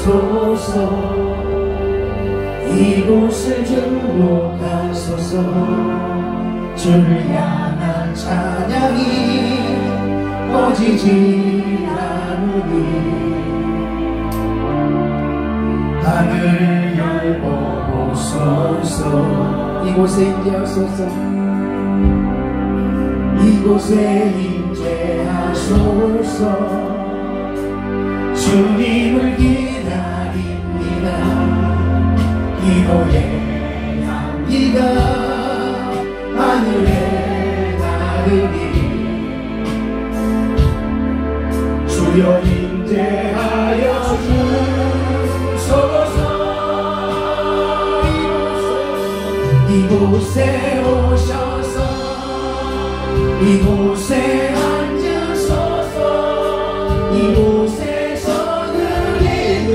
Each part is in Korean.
인도하소서. 이곳을 주목하소서. 주를 향한 찬양이 꺼지지 않으니 하늘 열어보소서. 이곳에 임재하소서. 이곳에 임재하소서. 주님을 기다립니다. 기도의 향기가 하늘에 닿으니 주여 임재하여 주소서. 이곳에 오셔서 이곳에 앉으소서. 이곳에서 드리는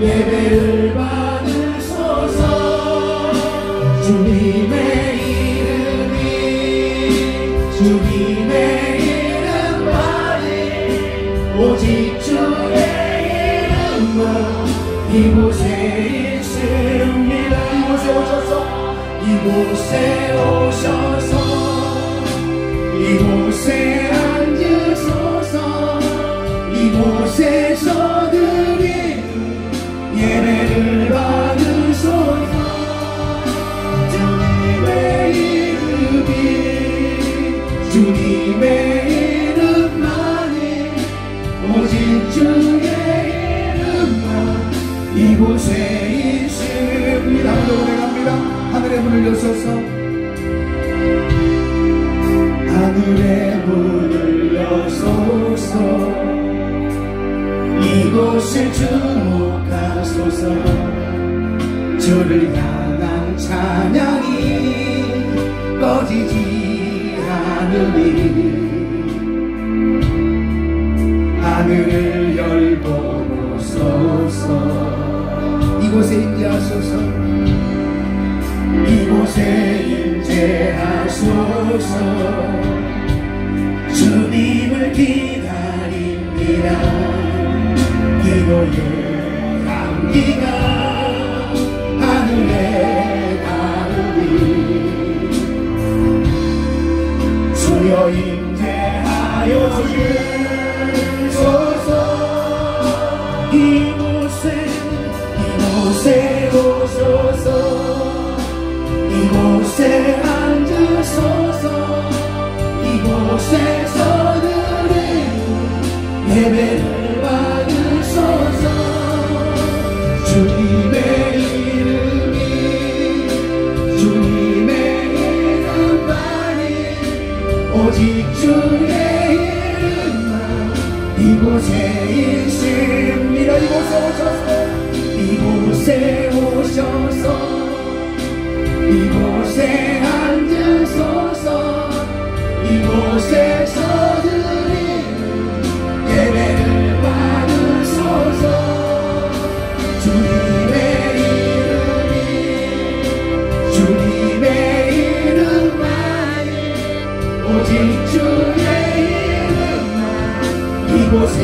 예배를 받으소서. 주님의 이름이 주님의 이름만이 오직 주의 이름만 이곳에 있습니다. 이곳에 오셔서 이곳에 오셔서 이곳에 앉으소서. 이곳에서 드리는 예배를 받으소서. 주님의 이름이 주님의 이름만이 오직 주의 이름만 이곳에 있습니다. 노래합니다. 하늘의 문을 여소서. 하늘의 문을 여소서. 이곳을 주목하소서. 주를 향한 찬양이 꺼지지 않으니 하늘을 열어보소서. 이곳에 임재하소서. 이곳에 임재하소서. 주님을 기다립니다. 기도의 향기가 하늘에 닿으니 주여 임재하여 주소서. 이곳에 오소서. 이곳에 앉으소서. 이곳에서 드리는 예배를 받으소서. 주님의 이름이 주님의 이름만이 오직 주의 이름만 이곳에 있습니다. 이곳에 오셔서 이곳에 앉으소서. 이곳에서 드리는 예배를 받으소서. 주님의 이름이 주님의 이름만이 오직 주의 이름만 이곳에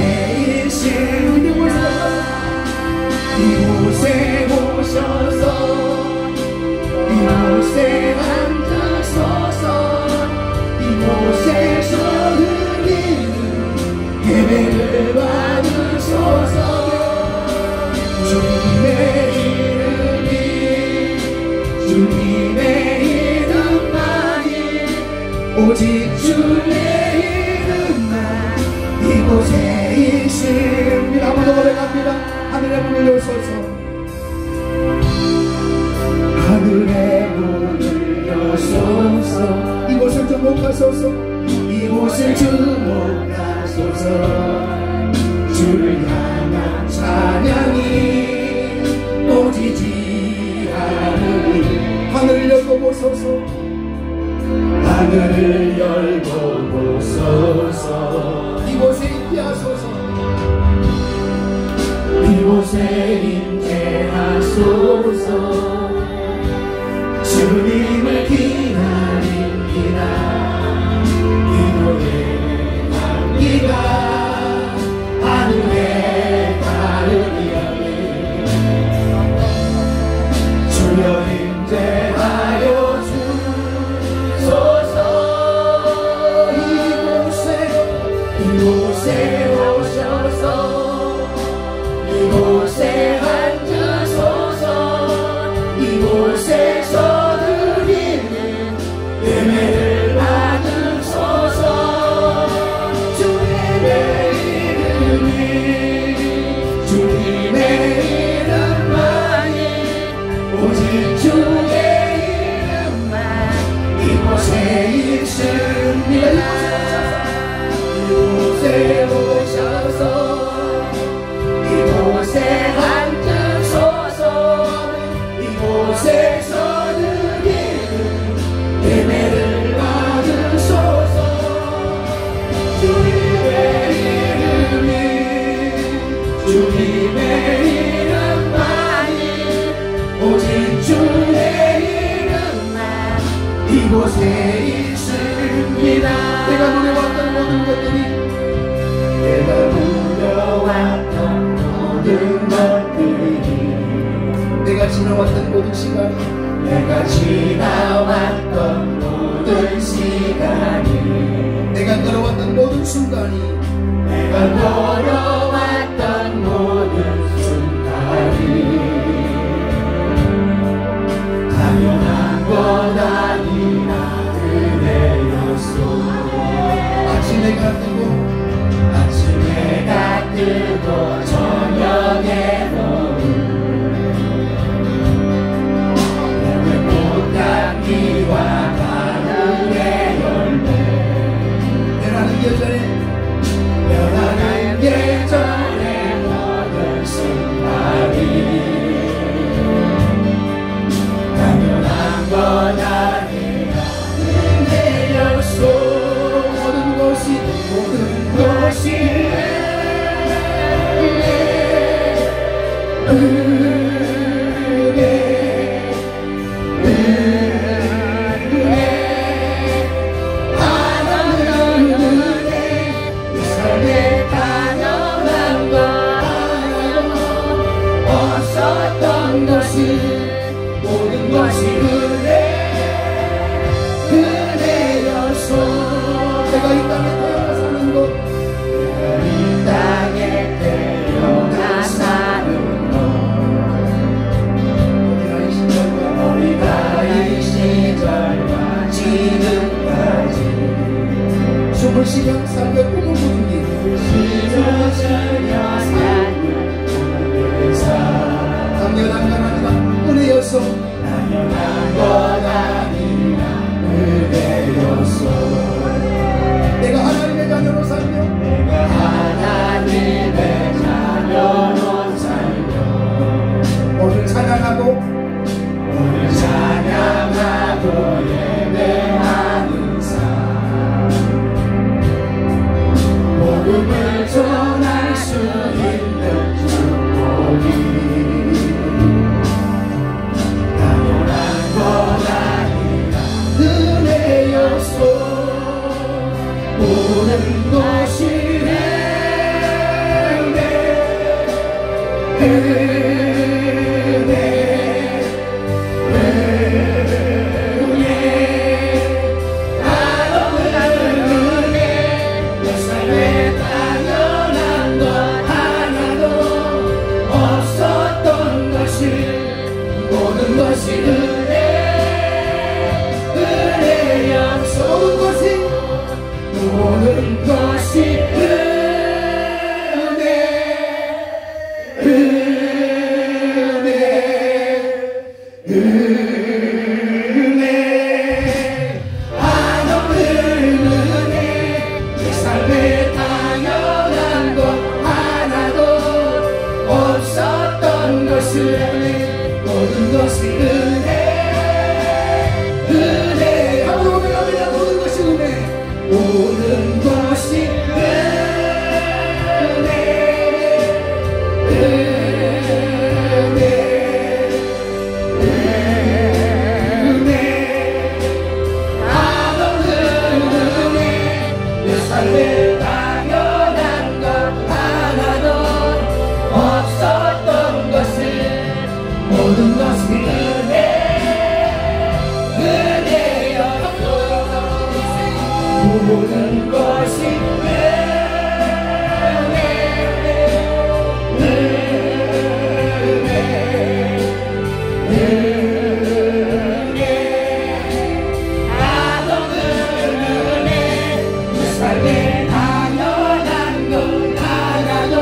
있습니다. 이곳에 오셔서 이곳에 앉으소서. 이곳에서 드리는 예배를 받으소서. 주님의 이름이 주님의 이름만이 오직 주의 이름만 이곳에 있습니다. 한번 더 고백합니다. 하늘의 문을 여소서. 하늘의 문을 여소서. 이곳을 주목하소서. 이곳을 주목하소서. 주를 향한 찬양이 꺼지지 않으니 하늘을 열고 보소서. 하늘을 열고 보소서. 이곳에 임재하소서. 이곳에 임재하소서. 주님을 기다립니다. 기도의 향기가 하늘에 닿으니 주님의 이름만이 오직 주의 이름만 이곳에 있습니다. 내가 누려왔던 모든 것들이 내가 누려왔던 모든 것들이 내가 지나왔던 모든 시간이 내가 지나왔던 모든 시간이 내가 걸어왔던 모든 순간이 내가 걸어왔던 모든 순간이 당연한 것 아니라 그대였소. 아침에가 뜨고 저녁에 너무 꽃향기와 가을의 열매 변하는 예전에 모든 순간이 당연한 것 아니라 은혜였소. 모든 것이 모든 것이 은혜였소. 내가 이 땅에 태어나 사는 것 내가 이 땅에 태어나 사는 것 어리다이 시절과 지금까지 숨을 쉬며 살며 꿈을 꾸는 길 당연한 건 아니라 은혜였소. 당연한 건 아니라 은혜였소. 내가 하나님의 자녀로 살며 오늘 찬양하고 예배하는 삶 복음을 전할 수 있는 축복이 모든 것이 내 삶에 당연한 것 하나도 없었던 것이 모든 것이 은혜였소. 모든 것이 은혜 한없는 은혜 내 삶에 당연한 것 하나도 없었던 것을 모든 것이 은혜 한번 고백합니다. 모든 것이 은혜 모든 것이 한없는 은혜 내 삶에 당연한 것 하나도 없었던 것을 모든 것이 은혜였소. 모든 것이 한없는 은혜 내 삶에 당연한 것 하나도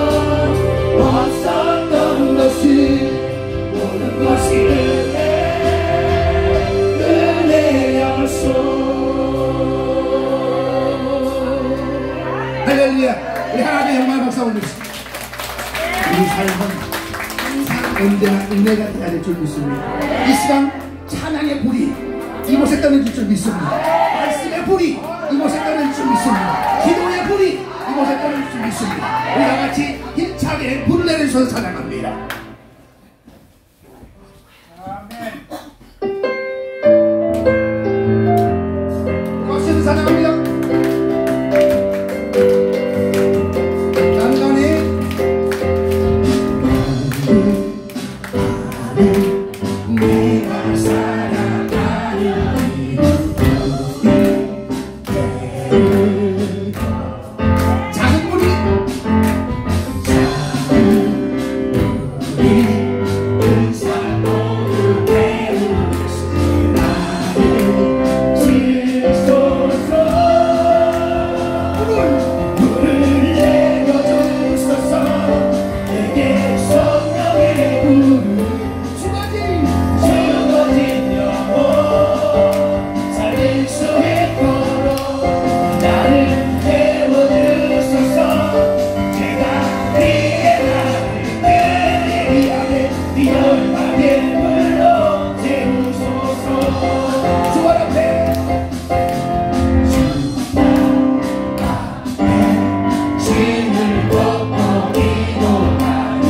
없었던 것이 모든 것이 은혜였소. 할렐루야. 우리 하나님의 영광 박수 올리십시오. 우리 삶은 항상 언제나 은혜가 돼야 될 줄 믿습니다. 이 시간 찬양의 불이 이곳에 떠내줄 줄 믿습니다. 말씀의 불이 이곳에 떠내줄 줄 믿습니다. 기도의 불이 이곳에 떠내줄 줄 믿습니다. 우리가 같이 힘차게 불을 내려 주셔서 찬양합니다. 박수로 찬양합니다. 내가 살아가는 작은 우리 의사 모두 배우시 나를 지소서 물을 내려주소서 내게 성령의 불을 주어진 영혼 살릴 수 있도록 나를 태워주소서 제가 네의 나를 끄기 안에 네 열망의 물로 채우소서 주 앞에 신을 걷고 기도하는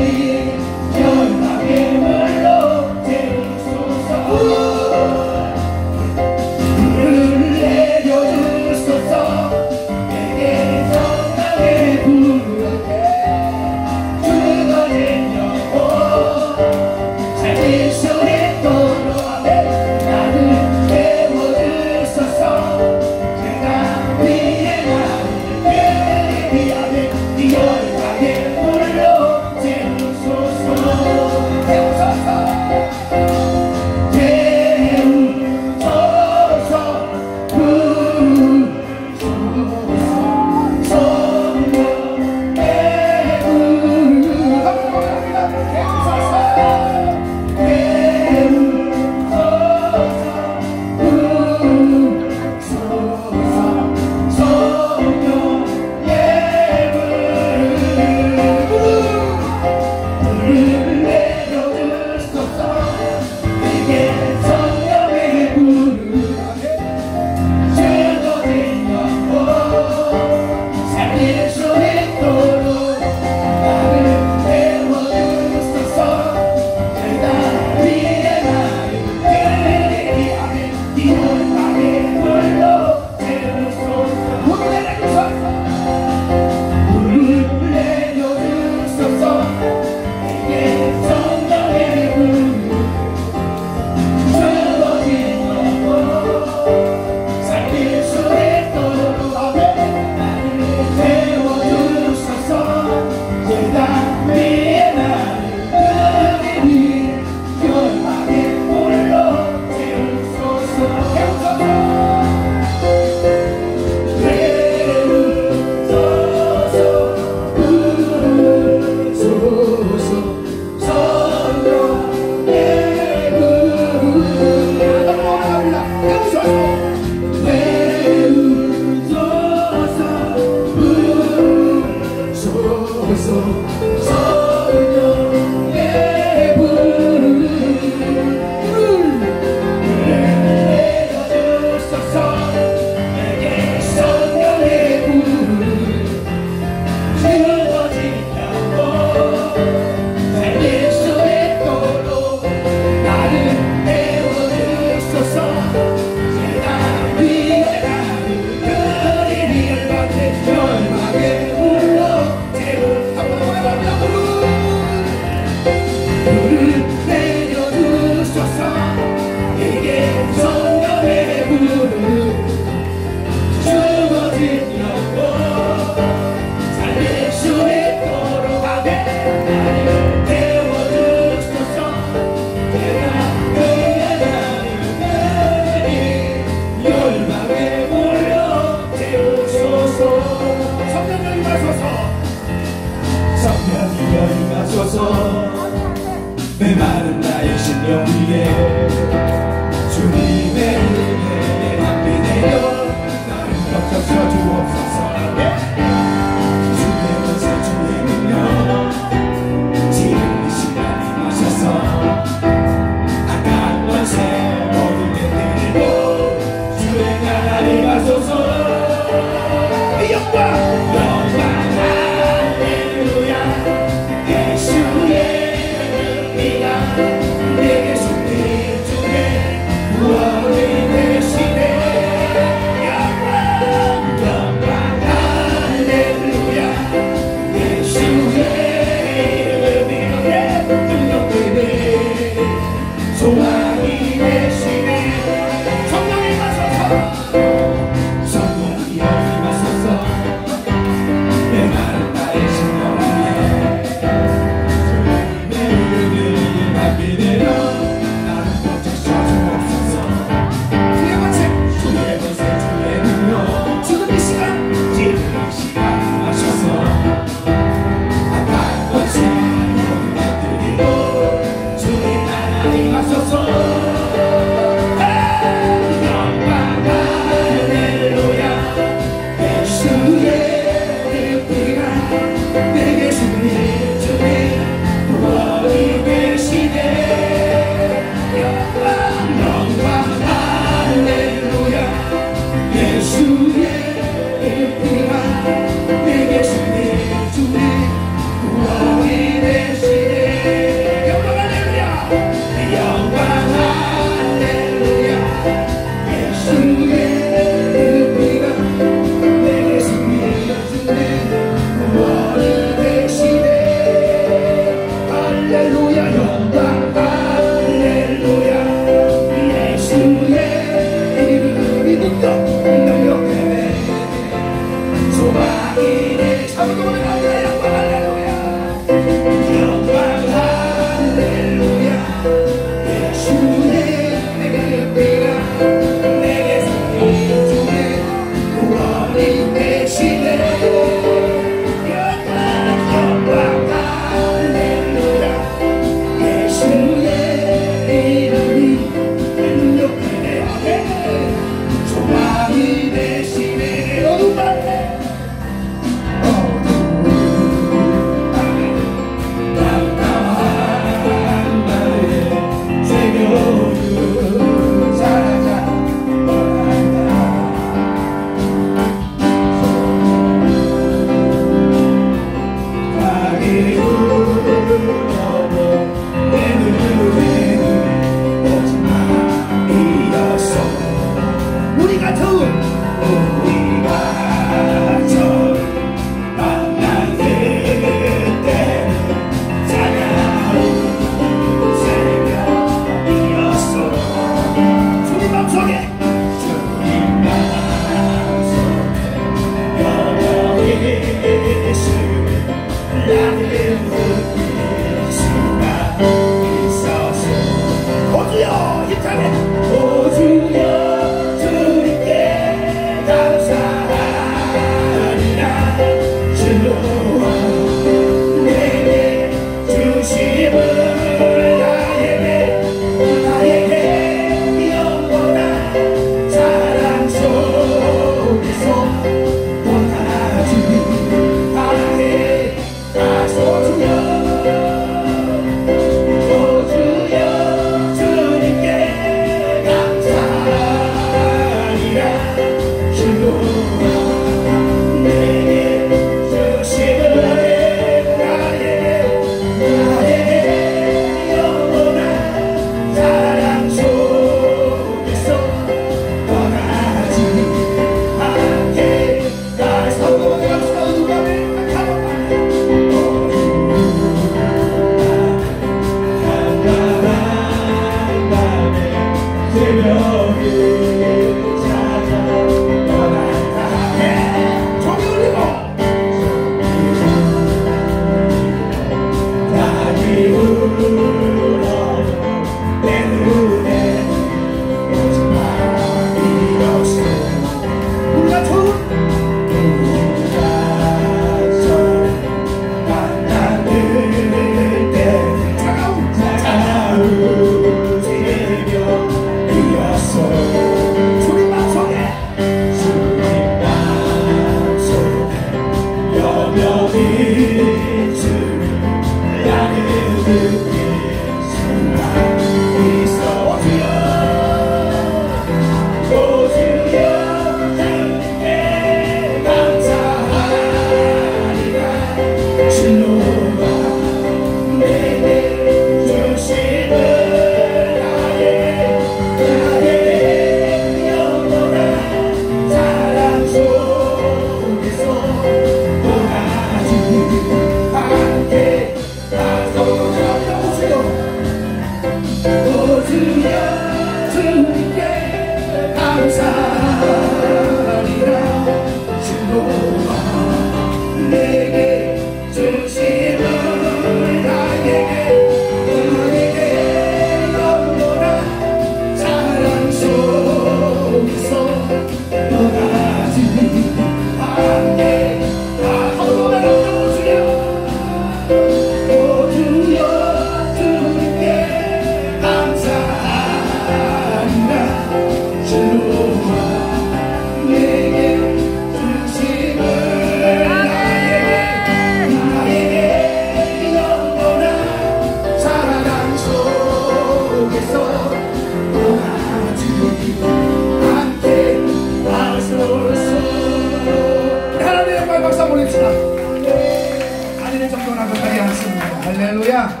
할렐루야.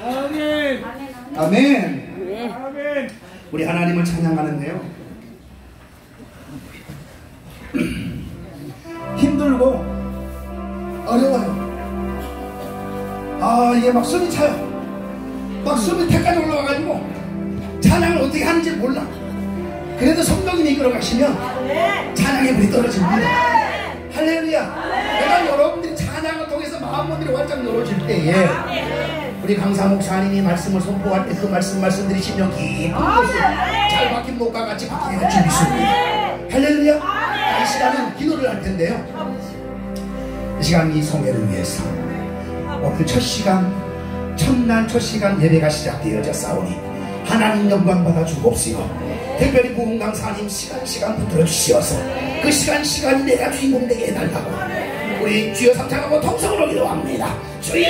아멘. 아멘. 아멘. 우리 하나님을 찬양하는데요. 힘들고 어려워요. 아, 이게 막 숨이 차요. 막 숨이 태까지 올라와가지고 찬양을 어떻게 하는지 몰라. 그래도 성령님이 이끌어 가시면 찬양의 불이 떨어집니다. 할렐루야. 내가 여러분들이 찬양을 통해서 마음문들이 활짝 열어질 때에 우리 강사 목사님이 말씀을 선포할 때 그 말씀드리시면 깊은 곳을 잘 박힌 목과 같이 박히게 할 줄 믿습니다. 할렐루야. 이 시간은 기도를 할 텐데요. 이 시간 이 성회를 위해서 오늘 첫 시간, 첫날 첫 시간 예배가 시작되어져 싸우니 하나님 영광 받아 주옵시고, 특별히 부흥 강사님 시간 붙들어 주시어서 그 시간이 내가 주인공 되게 해달라고 우리 주여 삼창하고 통성으로 기도합니다. 주여!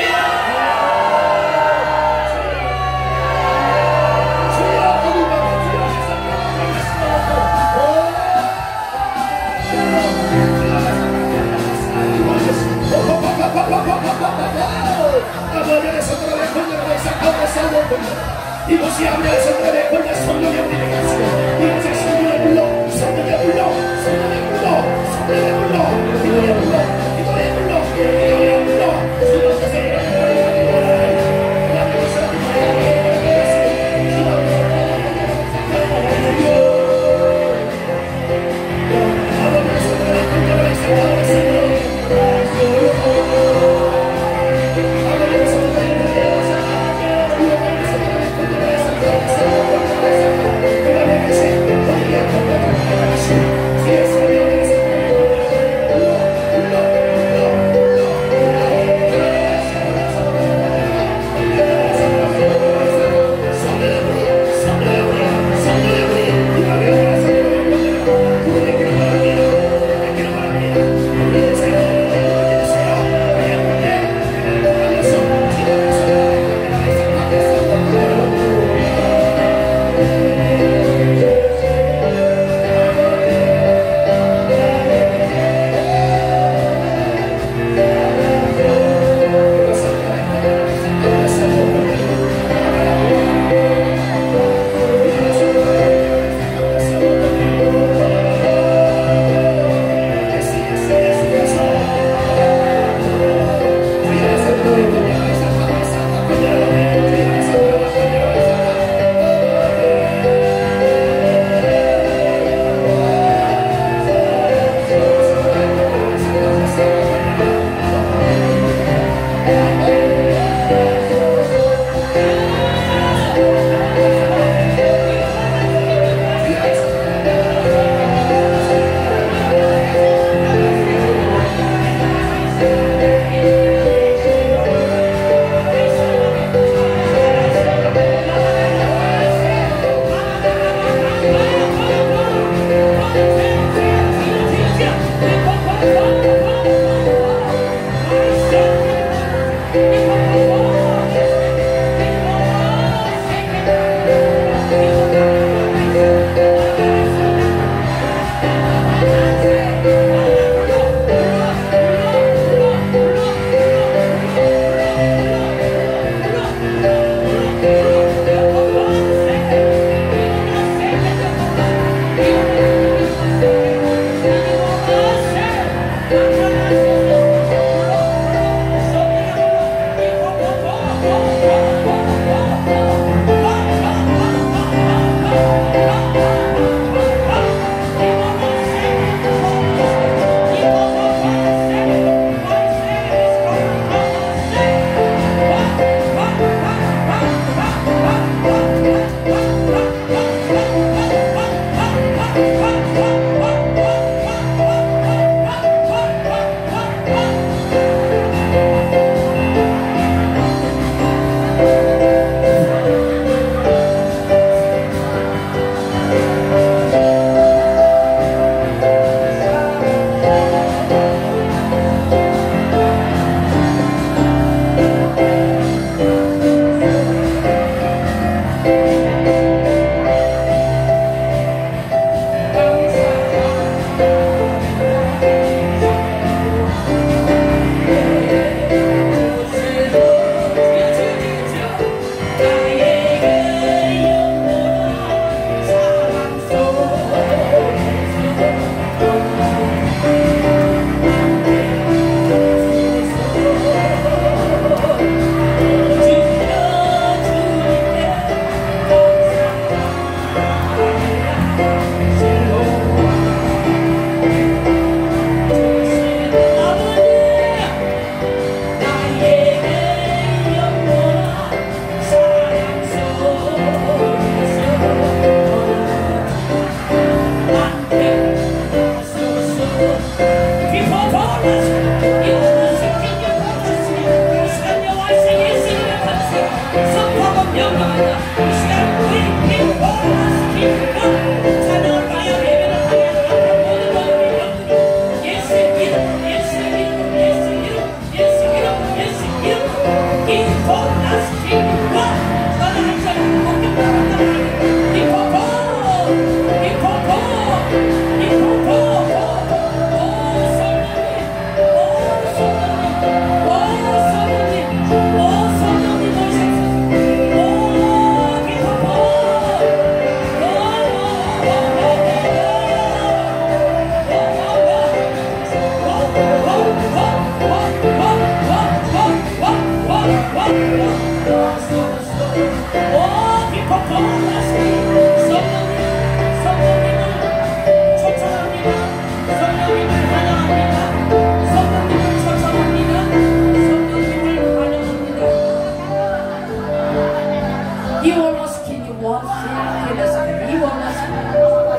이곳이 아버지의 성령의 권력, 성령의 우리에게 하시고, 이곳에 성령의 불러, 성령의 불러, 성령의 불러, 성령의 불러, 기도의 불러, 기도의 불러, 기도의 불러,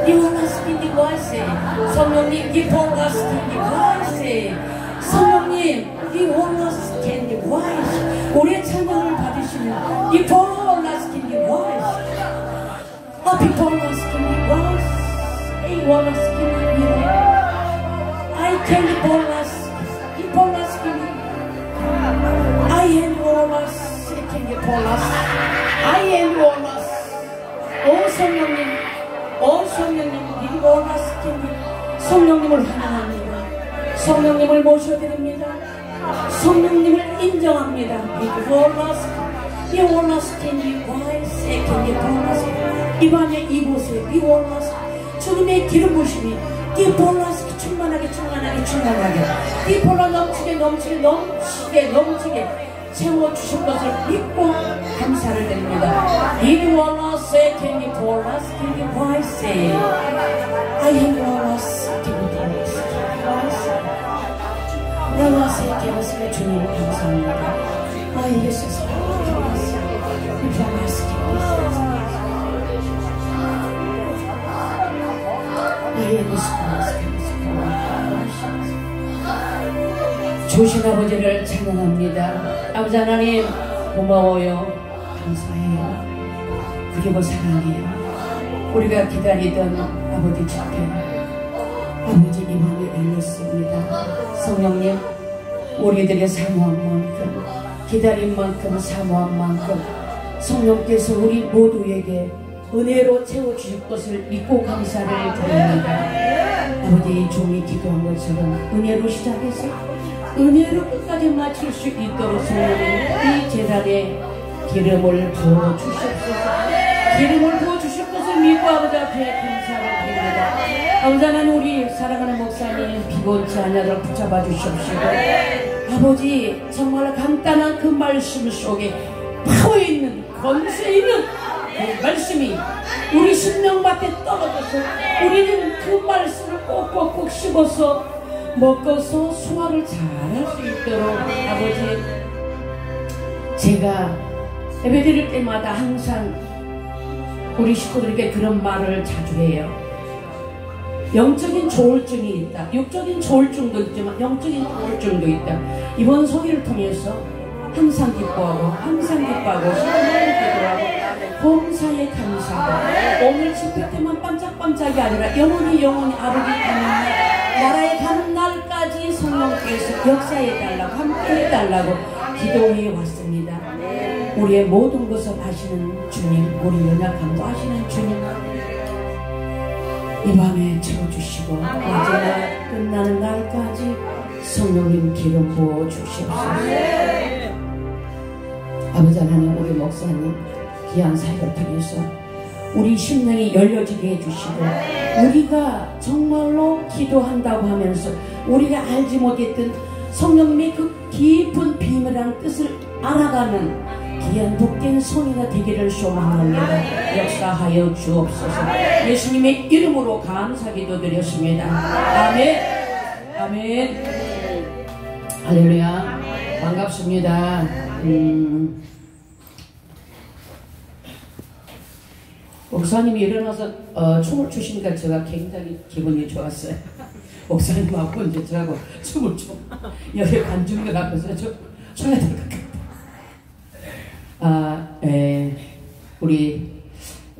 everlasting voice. 성령님, everlasting voice. 성령님, everlasting voice. 우리의 찬양을 받으시면 everlasting voice. everlasting voice. everlasting voice. I can everlasting. I am everlasting. I am everlasting. 오 성령님, 오 성령님, everlasting. 성령님을 환영합니다. 성령님을 모셔드립니다. 성령님을 인정합니다. everlasting voice. 이 밤에 이곳에 주님의 기름 부심이 everlasting 충만하게 넘치게 채워주실 것을 믿고 감사를 드립니다. everlasting voice. I am everlasting voice. everlasting voice. 주님을 감사합니다. 아, 예수 조신 아버지를 찬양합니다. 아버지 하나님 고마워요. 감사해요. 그리고 사랑해요. 우리가 기다리던 아버지 집회, 아버지 이 밤에 열렸습니다. 성령님, 우리들의 사모한 만큼, 기다린 만큼, 사모한 만큼 성령께서 우리 모두에게 은혜로 채워주실 것을 믿고 감사를 드립니다. 아버지, 종이 기도한 것처럼 은혜로 시작해서 은혜로 끝까지 마칠 수 있도록 성령님 이 재단에 기름을 부어주시옵소서. 기름을 부어주실 것을 믿고 아버지 앞에 감사를 드립니다. 아버지 하나님, 우리 사랑하는 목사님 피곤치 않도록 붙잡아 주시옵시고, 아버지 정말 간단한 그 말씀 속에 파워 있는, 권세 있는 그 말씀이 우리 심령밭에 떨어져서 우리는 그 말씀을 꼭꼭꼭 씹어서 먹어서 소화를 잘할 수 있도록 아버지, 제가 예배드릴 때마다 항상 우리 식구들에게 그런 말을 자주 해요. 영적인 조울증이 있다. 육적인 조울증도 있지만 영적인 조울증도 있다. 이번 소리를 통해서 항상 기뻐하고 신앙을 기도하고 봉사에 감사하고 오늘 집회 때만 반짝반짝이 아니라 영원히 아버지 가는 날, 나라에 가는 날까지 성령께서 역사해달라고, 함께해달라고 기도해 왔습니다. 우리의 모든 것을 아시는 주님, 우리 연약함도 아시는 주님, 이 밤에 채워주시고 마지막 끝나는 날까지 성령님 기름 부어주시옵소서. 아버지 하나님, 우리 목사님 귀한 사역을 통해서 우리 심령이 열려지게 해주시고, 우리가 정말로 기도한다고 하면서 우리가 알지 못했던 성령님의 그 깊은 비밀한 뜻을 알아가는 귀한 복된 성의가 되기를 소망합니다. 역사하여 주옵소서. 예수님의 이름으로 감사 기도드렸습니다. 아멘. 아멘. 할렐루야. 반갑습니다. 목사님이 일어나서 춤을 추시니까 제가 굉장히 기분이 좋았어요. 목사님하고 이제 저하고 춤을 춰. 여기 관중들 앞에서 춰야 될 것 같아요. 우리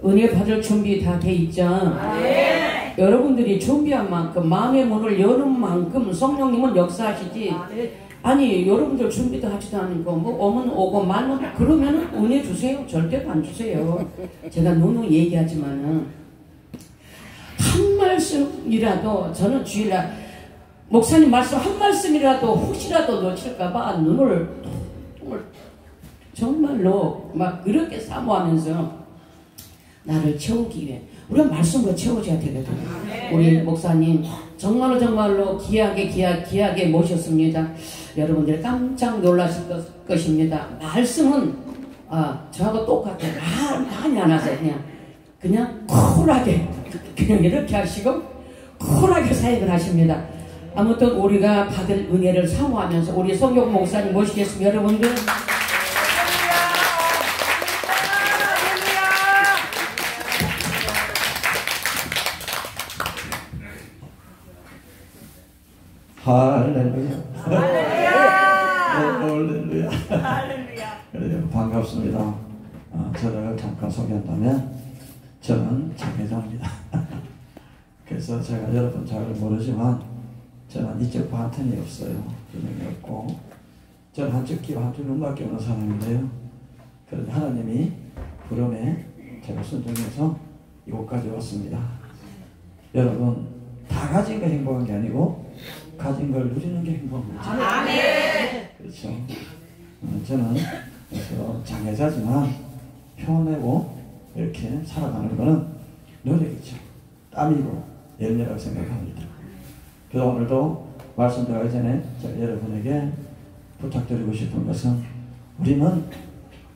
은혜 받을 준비 다 돼 있죠? 네. 여러분들이 준비한 만큼, 마음의 문을 여는 만큼 성령님은 역사하시지. 아니, 여러분들 준비도 하지도 않고 뭐 오면 오고 말면 그러면은 은혜 주세요. 절대로 안 주세요. 제가 누누이 얘기하지만은 한 말씀이라도, 저는 주일날 목사님 말씀 한 말씀이라도 혹시라도 놓칠까봐 눈을 정말로 막 그렇게 사모하면서 나를 채우기 위해 우리가 말씀으로 채워줘야 되거든요. 우리 목사님 정말로 귀하게 모셨습니다. 여러분들 깜짝 놀라실 것입니다. 말씀은 저하고 똑같아요. 많이 안 하세요. 그냥 쿨하게 그냥 이렇게 하시고 쿨하게 사역을 하십니다. 아무튼 우리가 받을 은혜를 사모하면서 우리 성경 목사님 모시겠습니다. 여러분들 할렐루야. 할렐루야. 그래요. 반갑습니다. 저를 잠깐 소개한다면 저는 장회자입니다. 그래서 제가 여러분 잘 모르지만 저는 이쪽 파트너이 없어요. 분명히 없고 저는 한쪽 귀와 한쪽 눈밖에 없는 사람인데요. 그런데 하나님이 부름에 제가 순종해서 이곳까지 왔습니다. 여러분 다 가진 게 행복한 게 아니고 가진 걸 누리는 게 행복한 거죠. 아멘. 그렇죠. 저는 그래서 장애자지만 편하고 이렇게 살아가는 거는 노력이죠. 땀이고 열매라고 생각합니다. 그래서 오늘도 말씀 들어가기 전에 제가 여러분에게 부탁드리고 싶은 것은 우리는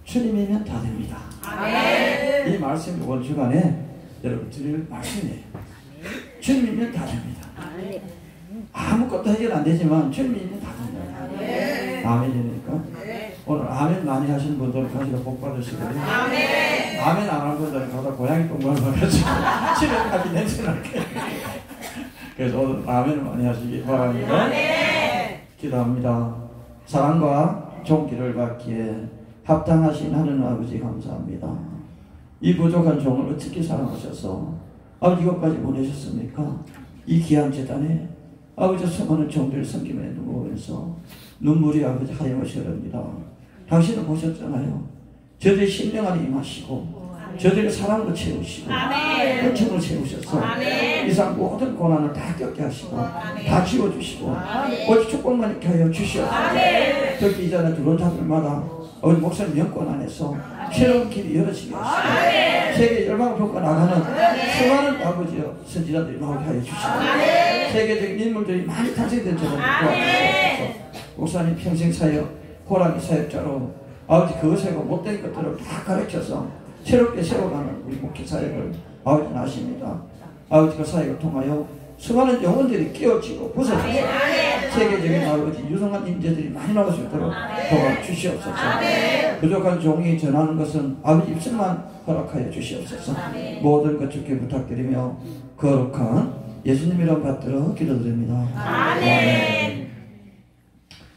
주님이면 다 됩니다. 아멘. 이 말씀 이번 주간에 여러분 드릴 말씀이에요. 주님이면 다 됩니다. 아멘. 아무것도 해결 안 되지만 주님이면 다 됩니다. 아멘이니까 오늘 아멘 많이 하시는 분들은 가시가 복 받으시고요. 아멘. 아멘 안 하는 분들은 가다 고양이 똥만 봐가지고 집에까지 냄새나게. 그래서 오늘 아멘을 많이 하시기 바랍니다. 아멘. 기도합니다. 사랑과 존귀를 받기에 합당하신 하나님 아버지 감사합니다. 이 부족한 종을 어떻게 사랑하셔서 아버지 이것까지 보내셨습니까? 이 귀한 재단에 아버지 수많은 종들 섬김에 누우면서 눈물이 아버지 하염없이 흐릅니다. 당신은 보셨잖아요. 저들의 심령 안에 임하시고 저들의 사랑으로 채우시고 은총으로 채우셔서 이상 모든 고난을 다 겪게 하시고 다 지워주시고 오직 축복만 있게 하여 주시옵소서. 특히 이 자리에 들어온 자들마다 우리 목사님 영권 안에서 새로운 길이 열어지게 하시고 세계 열방을 벗고 나가는 수많은 아버지여 선지자들이 나오게 하여 주시고 세계적인 인물들이 많이 탄생된 저를 도와주셔서 목사님 평생 사역 호랑이 사역자로 아버지 그것이고 못된 것들을 다 가르쳐서 새롭게 세워가는 우리 목회 사역을 아버지는 아십니다. 아버지 그 사역을 통하여 수많은 영혼들이 끼어지고 부서지고 세계적인 아버지 유성한 인재들이 많이 나올 수 있도록 도와주시옵소서. 부족한 종이 전하는 것은 아버지 입술만 허락하여 주시옵소서. 모든 것 주께 부탁드리며 거룩한 예수님 이름 받들어 기도드립니다. 아멘.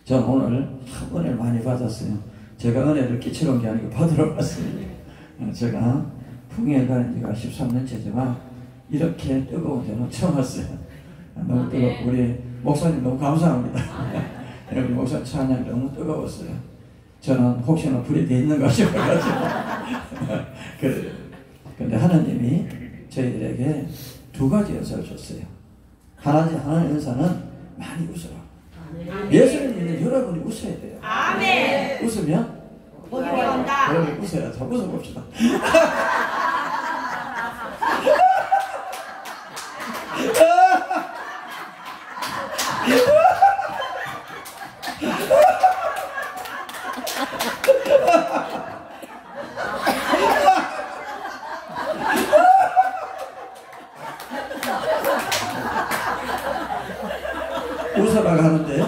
저는 오늘 은혜를 많이 받았어요. 제가 은혜를 끼치러 온 게 아니고 받으러 왔습니다. 제가 풍에 가는 지가 13년째지만 이렇게 뜨거운 데는 처음 왔어요. 너무 뜨겁고 우리 목사님 너무 감사합니다. 우리 목사님 찬양이 너무 뜨거웠어요. 저는 혹시나 불이 돼 있는가 싶어가지고 그래요. 근데 하나님이 저희들에게 두 가지 은사를 줬어요. 하나의 은사는 많이 웃어라. 예수님 믿는 여러분이 웃어야 돼요. 아멘. 웃으면 복이 온다. 여러분 웃어야 자 웃어봅시다. 웃어라 하는데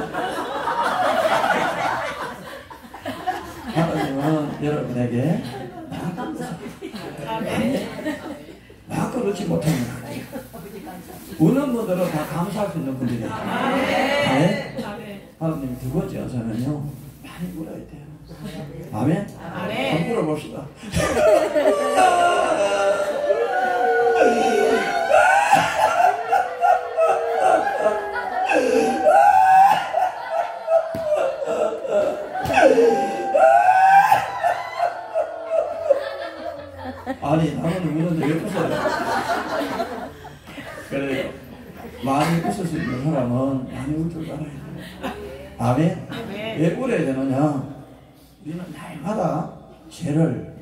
하나님은 여러분에게 막 그렇지 못하는 거예요. 우는 분들은 다 감사할 수 있는 분들이에요. 하나님 두 번째 여자는요 많이 울어야 돼요. 아멘? 한번 울어봅시다. 아니 나는 우는데 왜 웃어요? 그래요. 많이 웃을 수 있는 사람은 많이 울 줄 알아야 돼요. 아멘? 왜 울어야 되느냐? 우리는 날마다 죄를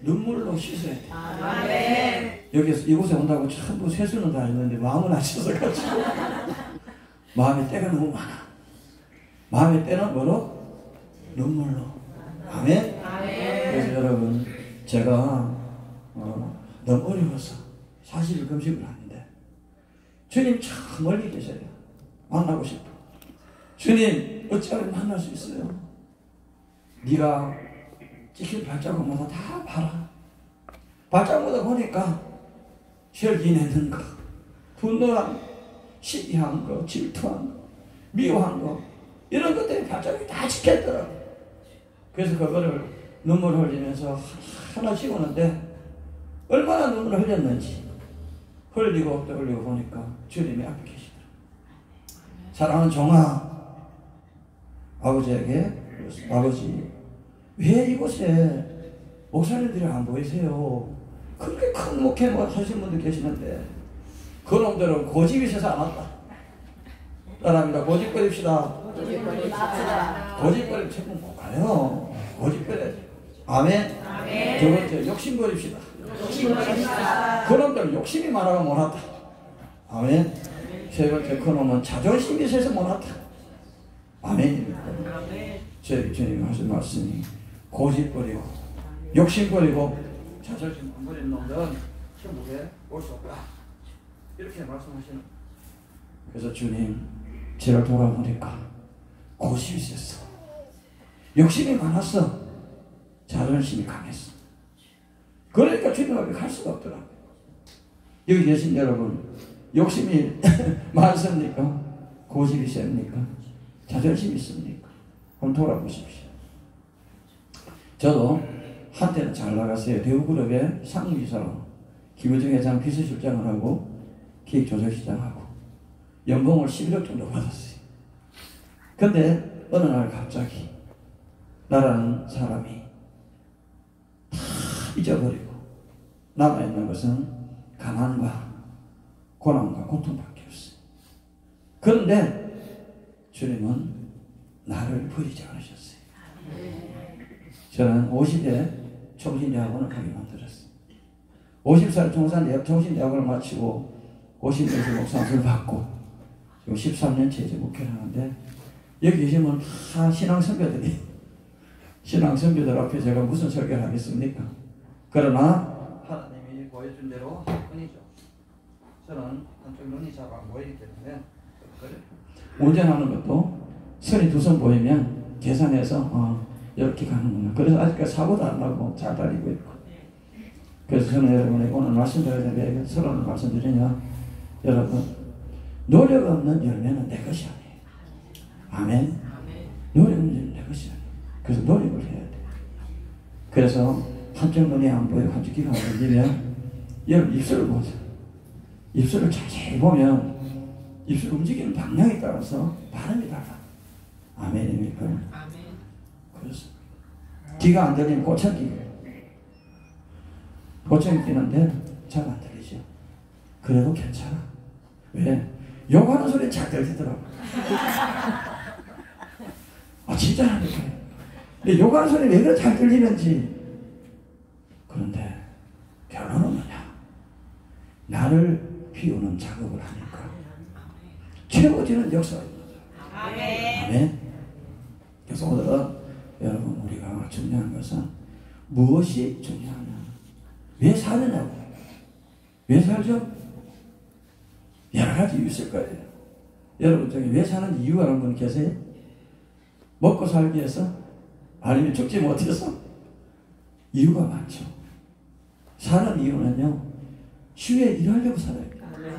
눈물로 씻어야 돼요. 아멘. 여기서 이곳에 온다고 전부 세수는 다 했는데 마음은 안 씻어가지고 마음의 때가 너무 많아. 마음의 때는 뭐로? 눈물로. 아멘? 그래서 여러분 제가 너무 어려워서 사실 금식을 하는데 주님 참 멀리 계셔요. 만나고 싶어. 주님 어찌하면 만날 수 있어요? 네가 찍힌 발자국마다 다 봐라. 발자국마다 보니까 혈기 내는 거, 분노한 거, 시기한 거, 질투한 거, 미워한 거 이런 것들이 발작이 다 지켰더라고요. 그래서 그거를 눈물을 흘리면서 하나 지우는데 얼마나 눈물을 흘렸는지 흘리고 또 흘리고 보니까 주님이 앞에 계시더라고요. 사랑하는 종아, 아버지에게 아버지 왜 이곳에 목사님들이 안 보이세요? 그렇게 큰 목회 하시는 분들 계시는데 그놈들은 고집이 있어서 안 왔다. 따라합니다. 고집 버립시다. 고집 버리면 책임 못 가요. 고집 버려야죠. 아멘. 두 번째, 욕심 버립시다. 그놈들은 욕심이 많아가 못 왔다. 아멘. 세 번째, 그놈은 자존심이 있어서 못 왔다. 아멘입니다. 저희 주님이 하신 말씀이 고집 버리고 욕심 버리고 자존심 안 버리는 놈들은 천국에 올 수 없다. 이렇게 말씀하시는. 그래서 주님, 저를 돌아보니까 고집이 있었어. 욕심이 많았어. 자존심이 강했어. 그러니까 주님 앞에 갈 수가 없더라고요. 여기 계신 여러분, 욕심이 많습니까? 고집이 셉니까? 자존심이 있습니까? 한번 돌아보십시오. 저도 한때는 잘 나갔어요. 대우그룹의 상무이사로 김우중 회장 비서실장을 하고 기획조정시장하고 연봉을 11억 정도 받았어요. 근데 어느 날 갑자기 나라는 사람이 다 잊어버리고 남아있는 것은 가난과 고난과 고통밖에 없어요. 그런데 주님은 나를 버리지 않으셨어요. 저는 50에 총신대학원을 가게 만들었어요. 50살 총신대학원을 마치고 50년째 목사를 받고 지금 13년째 이제 목회를 하는데 여기 계시면 다 신앙선배들 앞에 제가 무슨 설교를 하겠습니까? 그러나 하나님이 보여준 대로 뿐이죠. 저는 한쪽 눈이 잘 안 보이기 때문에 운전하는 것도 선이 두 선 보이면 계산해서 이렇게 가는구나. 그래서 아직까지 사고도 안 나고 잘 달리고 있고. 그래서 저는 여러분에게 오늘 말씀드려야 되는데 서로는 말씀드리냐, 여러분 노력 없는 열매는 내 것이 아니에요. 아멘. 노력 없는 열매는 내 것이 아니에요. 그래서 노력을 해야 돼요. 그래서 한쪽 눈이 안 보이고 한쪽 귀가 안 들리면 여러분 입술을 보세요. 입술을 자세히 보면 입술 움직이는 방향에 따라서 발음이 달라. 아멘입니까? 아멘. 그렇습니다. 귀가 안 들리면 고창기예요. 고창기 끼는데 잘 안 들리죠. 그래도 괜찮아. 왜? 욕하는 소리 잘 들리더라고. 진짜 하니까요. 근데 욕하는 소리 왜 그렇게 잘 들리는지. 그런데 결론은 뭐냐? 나를 비우는 작업을 하니까 채워지는 역사가 있는 거죠. 아멘. 그래서 오늘은 여러분 우리가 중요한 것은 무엇이 중요하냐? 왜 사느냐고. 왜 살죠? 여러 가지 이유 있을 거예요. 여러분 중에 왜 사는 이유가 하는 분 계세요? 먹고 살기 위해서? 아니면 죽지 못해서? 이유가 많죠. 사는 이유는요, 주의 일하려고 살아요.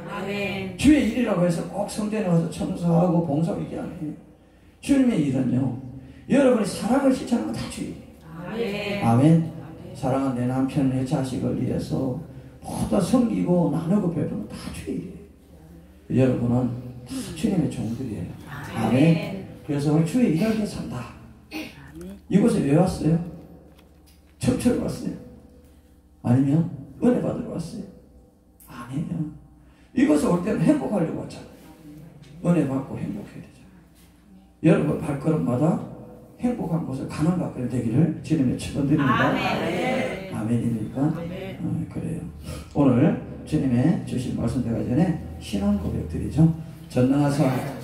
아멘. 주의 일이라고 해서 꼭 성전에 와서 청소하고 봉사하고 이게 아니에요. 주님의 일은요, 여러분이 사랑을 실천하는 건 다 주의예요. 아멘. 아멘. 사랑한 내 남편, 내 자식을 위해서 모두 섬기고 나누고 베푸는 다 주의예요. 여러분은 다 주님의 종들이에요. 아멘. 그래서 주의 일하기 위해 산다. 이곳에 왜 왔어요? 척철 왔어요? 아니면 은혜 받으러 왔어요? 아니에요. 이곳에 올 때는 행복하려고 왔잖아요. 은혜 받고 행복해야 되잖아요. 여러분 발걸음마다 행복한 곳을 가는 밖에 되기를 주님의 축원드립니다. 아멘. 아멘입니까? 그래요. 오늘 주님의 주신 말씀 되기 전에 신앙 고백 드리죠. 전능하사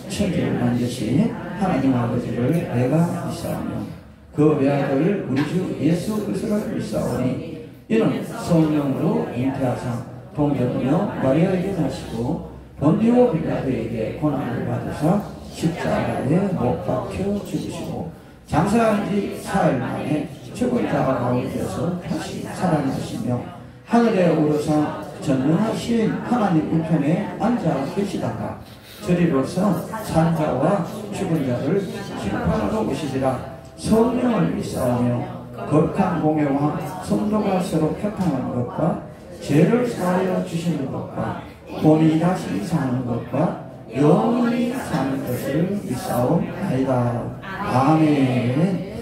천지를 만드신 하나님 아버지를 내가 믿사오며 그 외아들 우리 주 예수 그리스도를 믿사오니 이는 성령으로 잉태하사 동정하며 마리아에게 나시고 본디오 빌라도에게 고난을 받으사 십자가에 못 박혀 죽으시고 장사한 지 4일 만에 죽은 자 가운데서 다시 살아나시며 하늘에 오르사 전능하신 하나님 우편에 앉아 계시다가 저리로서 산자와 죽은 자를 심판하러 오시리라. 성령을 믿사오며 거룩한 공예와 성도가 서로 평통하는 것과 죄를 사하여 주시는 것과 본이 다시 사는 것과 영원히 사는 것을 믿사옵나이다. 아멘.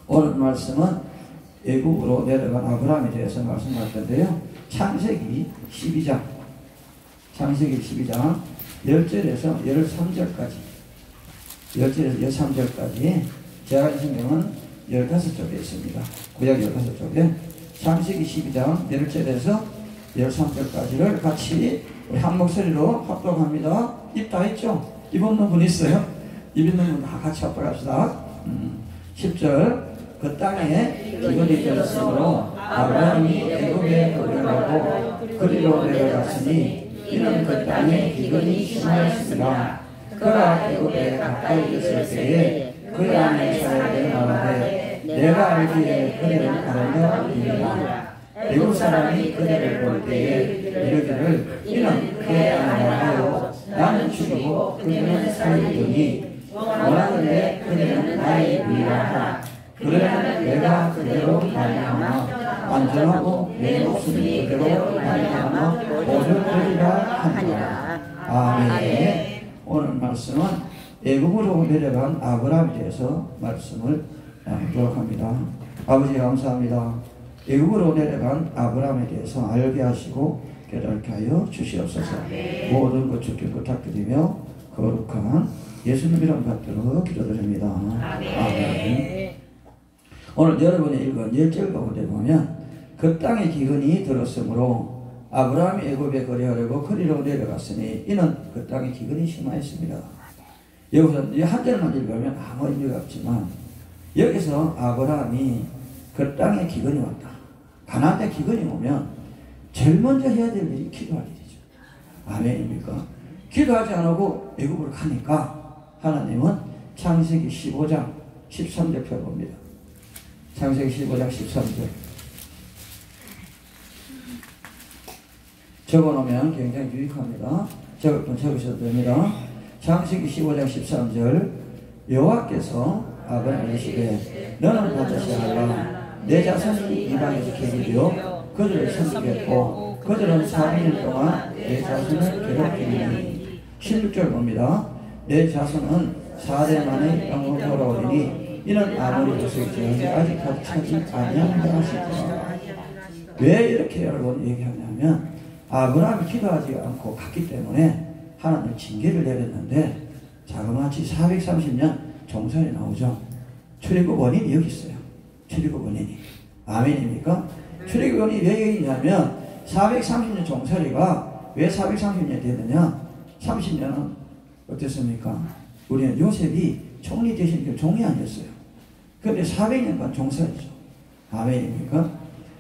오늘 말씀은 애국으로 내려간 아브라함에 대해서 말씀할 텐데요. 창세기 12장 10절에서 13절까지 10절에서 13절까지 제가 이 성경은 15쪽에 있습니다. 구약 15쪽에 창세기 12장 10절에서 13절까지를 같이 우리 한 목소리로 합독합니다. 입 다 있죠? 입 없는 분 있어요? 입 있는 분 다 같이 합독합시다. 10절 그 땅에 기근이 들었으므로 아브라함이 애굽에 거류하고 그리로 내려갔으니 이는 그 땅에 기근이 심하였습니다. 그가 애굽에 가까이 있을 때에 그 안에 사람들이 말하되 내가 알기에 그들은 가르며 이르라. 애굽 사람이 그들을 볼 때에 이르기를 이는 그의 아내라. 나는 죽이고 그들은 살리더니 원하는데 그들은 나의 미라하라. 그러면 내가 그대로 말미암아 안전하고 내 목숨이 그대로 말미암아 보존되리라 하니라. 아멘. 오늘 말씀은 애굽으로 내려간 아브라함에 대해서 말씀을 하도록 합니다. 아버지 감사합니다. 애굽으로 내려간 아브라함에 대해서 알게 하시고 깨닫게 하여 주시옵소서. 모든 것 주께 부탁드리며 거룩한 예수님 이름 받들어 기도드립니다. 아멘. 오늘 여러분이 읽은 10절 가운데 보면 그 땅에 기근이 들었으므로 아브라함이 애굽에 거류하려고 그리로 내려갔으니 이는 그 땅에 기근이 심하였습니다. 여기서 이 한 절만 읽으면 아무 의미가 없지만 여기서 아브라함이 그 땅에 기근이 왔다. 가나안에 기근이 오면 제일 먼저 해야 될 일이 기도할 일이죠. 아멘입니까? 기도하지 않고 애굽으로 가니까 하나님은 창세기 15장 13절 펴봅니다. 창세기 15장 13절 적어놓으면 굉장히 유익합니다. 적을 분 적으셔도 됩니다. 창세기 15장 13절 여호와께서 아브라함에게 이르시되 너는 반드시 알라. 내 자손이 이방에서 계기되어 그들을 섬기겠고 그들은 400년 동안 내 자손을 괴롭히니 16절 봅니다. 내 자손은 4대 만에 영으로 돌아오리니 이는 아무리 조석이 아직까지 차지 아니한다 하시더라. 왜 이렇게 여러분 얘기하냐면 아브라함이 기도하지 않고 갔기 때문에 하나님 징계를 내렸는데 자그마치 430년 종살이 나오죠. 출애굽 원인이 여기 있어요. 출애굽 원인이. 아멘입니까? 출애굽 원인이 왜 여기 있냐면 430년 종살이가 왜 430년이 되느냐. 30년은 어땠습니까? 우리는 요셉이 총리 되신 게 종이 아니었어요. 그런데 400년간 종살이죠. 아멘입니까?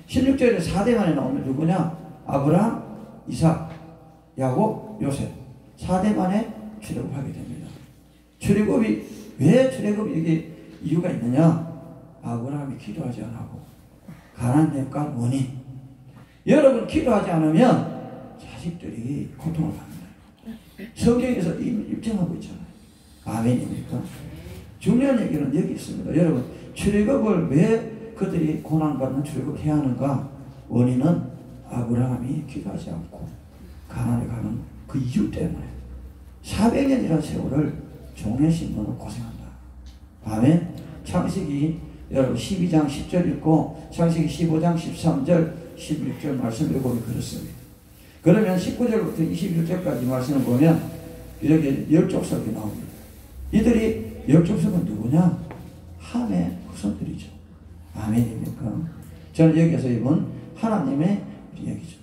16절에 4대 만에 나오면 누구냐? 아브라함, 이삭, 야곱, 요셉 4대 만에 출애굽을 하게 됩니다. 출애굽이 왜 출애굽이 이게 이유가 있느냐? 아브라함이 기도하지 않고 가나안 내간 원인. 여러분 기도하지 않으면 자식들이 고통을 받는다. 성경에서 입증하고 있잖아요. 아멘입니까? 중요한 얘기는 여기 있습니다. 여러분 출애굽을 왜 그들이 고난받는 출애굽을 해야 하는가? 원인은 아브라함이 기도하지 않고 가나안에 가는 그 이유 때문에 400년이라는 세월을 종의 신분으로 고생한다. 아멘. 창세기 여러분 12장 10절 읽고 창세기 15장 13절 16절 말씀 읽으면 그렇습니다. 그러면 19절부터 21절까지 말씀을 보면 이렇게 열족속이 나옵니다. 이들이 열족속은 누구냐? 함의 후손들이죠. 아멘입니까? 저는 여기서 이번 하나님의 얘기죠.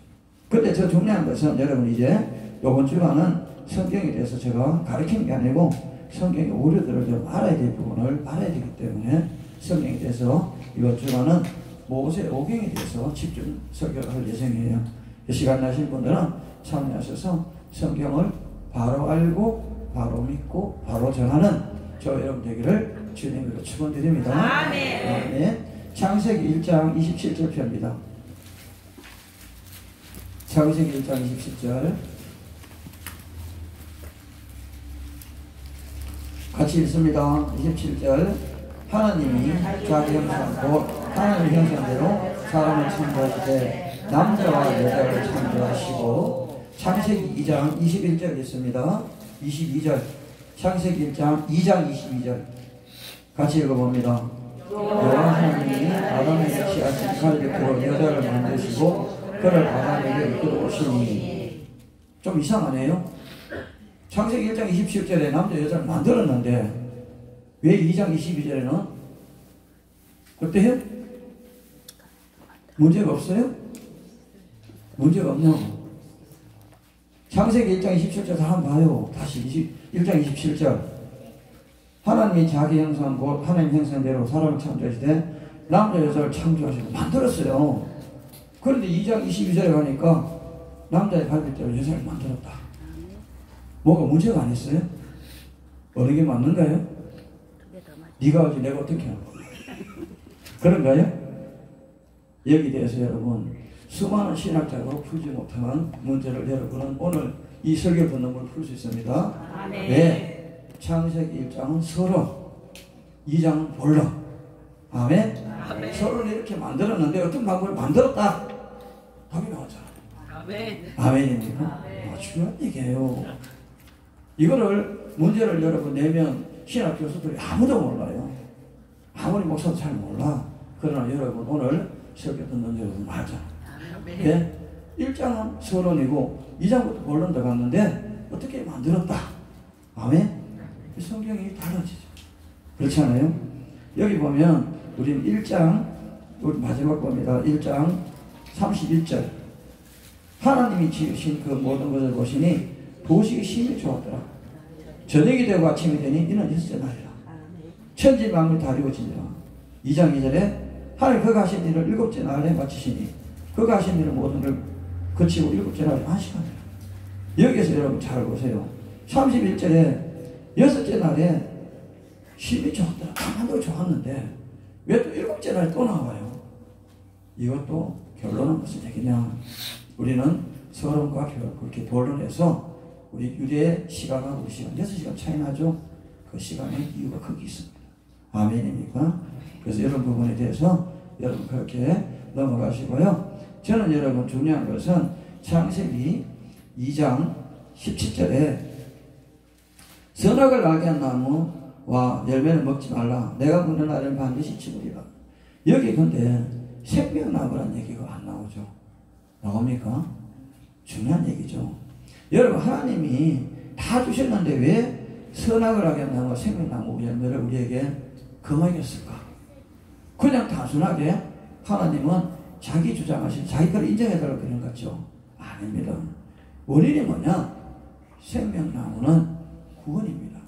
근데 저 중요한 것은 여러분 이제 이번 주간은 성경에 대해서 제가 가르치는 게 아니고 성경의 오류들을 좀 알아야 될 부분을 알아야 되기 때문에 성경에 대해서 이번 주간은 모세 오경에 대해서 집중 설교를 할 예정이에요. 시간 나신 분들은 참여하셔서 성경을 바로 알고 바로 믿고 바로 전하는 저 여러분 되기를 주님으로 축원드립니다. 아멘. 창세기 1장 27절 표입니다. 창세기 1장 27절 같이 읽습니다. 27절 하나님이 자기 형상 곧 하나님의 형상대로 사람을 창조하시되 남자와 여자를 창조하시고 창세기 2장 21절 있습니다. 22절 창세기 1장 2장 22절 같이 읽어봅니다. 여호와 하나님이 아담에게 취하신 갈대뼈로 여자를 만드시고 그를 아담에게 이끌어오시니. 좀 이상하네요. 창세기 1장 27절에 남자 여자를 만들었는데 왜 2장 22절에는 어때요? 문제가 없어요? 문제가 없냐고. 창세기 1장 27절 한번 봐요. 다시 1장 27절 하나님이 자기 형상 곧 하나님 형상대로 사람을 창조하시되 남자 여자를 창조하시고 만들었어요. 그런데 2장 22절에 가니까 남자의 갈비뼈로 여자를 만들었다. 뭐가 문제가 안 있어요? 어느 게 맞는가요? 네가 하지 내가 어떻게 하고 그런가요? 여기 대해서 여러분 수많은 신학자로 풀지 못한 문제를 여러분은 오늘 이 설교 듣는 걸 풀 수 있습니다. 왜? 창세기 1장은 서로 2장은 본론. 아멘? 서로는 이렇게 만들었는데 어떤 방법을 만들었다. 답이 나왔잖아. 아멘입니까? 중요한 얘기예요. 이거를 문제를 여러분 내면 신학 교수들이 아무도 몰라요. 아무리 목사도 잘 몰라. 그러나 여러분 오늘 설교 듣는 여러분 맞아. 네? 1장은 서론이고 2장부터 본론 들어갔는데 어떻게 만들었다. 아멘? 성경이 달라지죠. 그렇지 않아요? 여기 보면 우리는 1장 우리 마지막 겁니다. 1장 31절 하나님이 지으신 그 모든 것을 보시니 보시기 심히 좋았더라. 저녁이 되고 아침이 되니 이는 일째 날이라. 천지 만물이 다 이루어지니라. 2장 2절에 하나님 그가 하신 일을 일곱째 날에 마치시니 그가 하신 일을 모든 걸 그치고 일곱째 날에 안식하니라. 여기에서 여러분 잘 보세요. 31절에 여섯째 날에 심히 좋았더라. 가만도 좋았는데 왜 또 일곱째 날에 또 나와요? 이것도 결론은 무슨 얘기냐? 우리는 서론과 그렇게 본론해서 우리 유대의 시간하고 우리 시간 6시간 차이 나죠? 그 시간에 이유가 크게 있습니다. 아멘입니까? 그래서 이런 부분에 대해서 여러분 그렇게 넘어가시고요. 저는 여러분 중요한 것은 창세기 2장 17절에 선악을 알게 한 나무와 열매를 먹지 말라. 내가 먹는 날에는 반드시 죽으리라. 여기 근데 생명나무라는 얘기가 안 나오죠. 나옵니까? 중요한 얘기죠. 여러분 하나님이 다 주셨는데 왜 선악을 알게 한 나무와 생명나무 열매를 우리에게 금하였을까? 그냥 단순하게 하나님은 자기 주장하신 자기 걸 인정해달라고 그런 것 같죠? 아닙니다. 원인이 뭐냐? 생명나무는 구원입니다.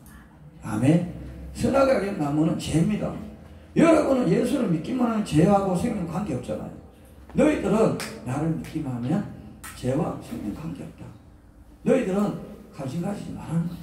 아멘. 선악을 알게 한 나무는 죄입니다. 여러분은 예수를 믿기만 하면 죄하고 생명 관계없잖아요. 너희들은 나를 믿기만 하면 죄와 생명 관계없다. 너희들은 관심 가지지 말라는 거죠.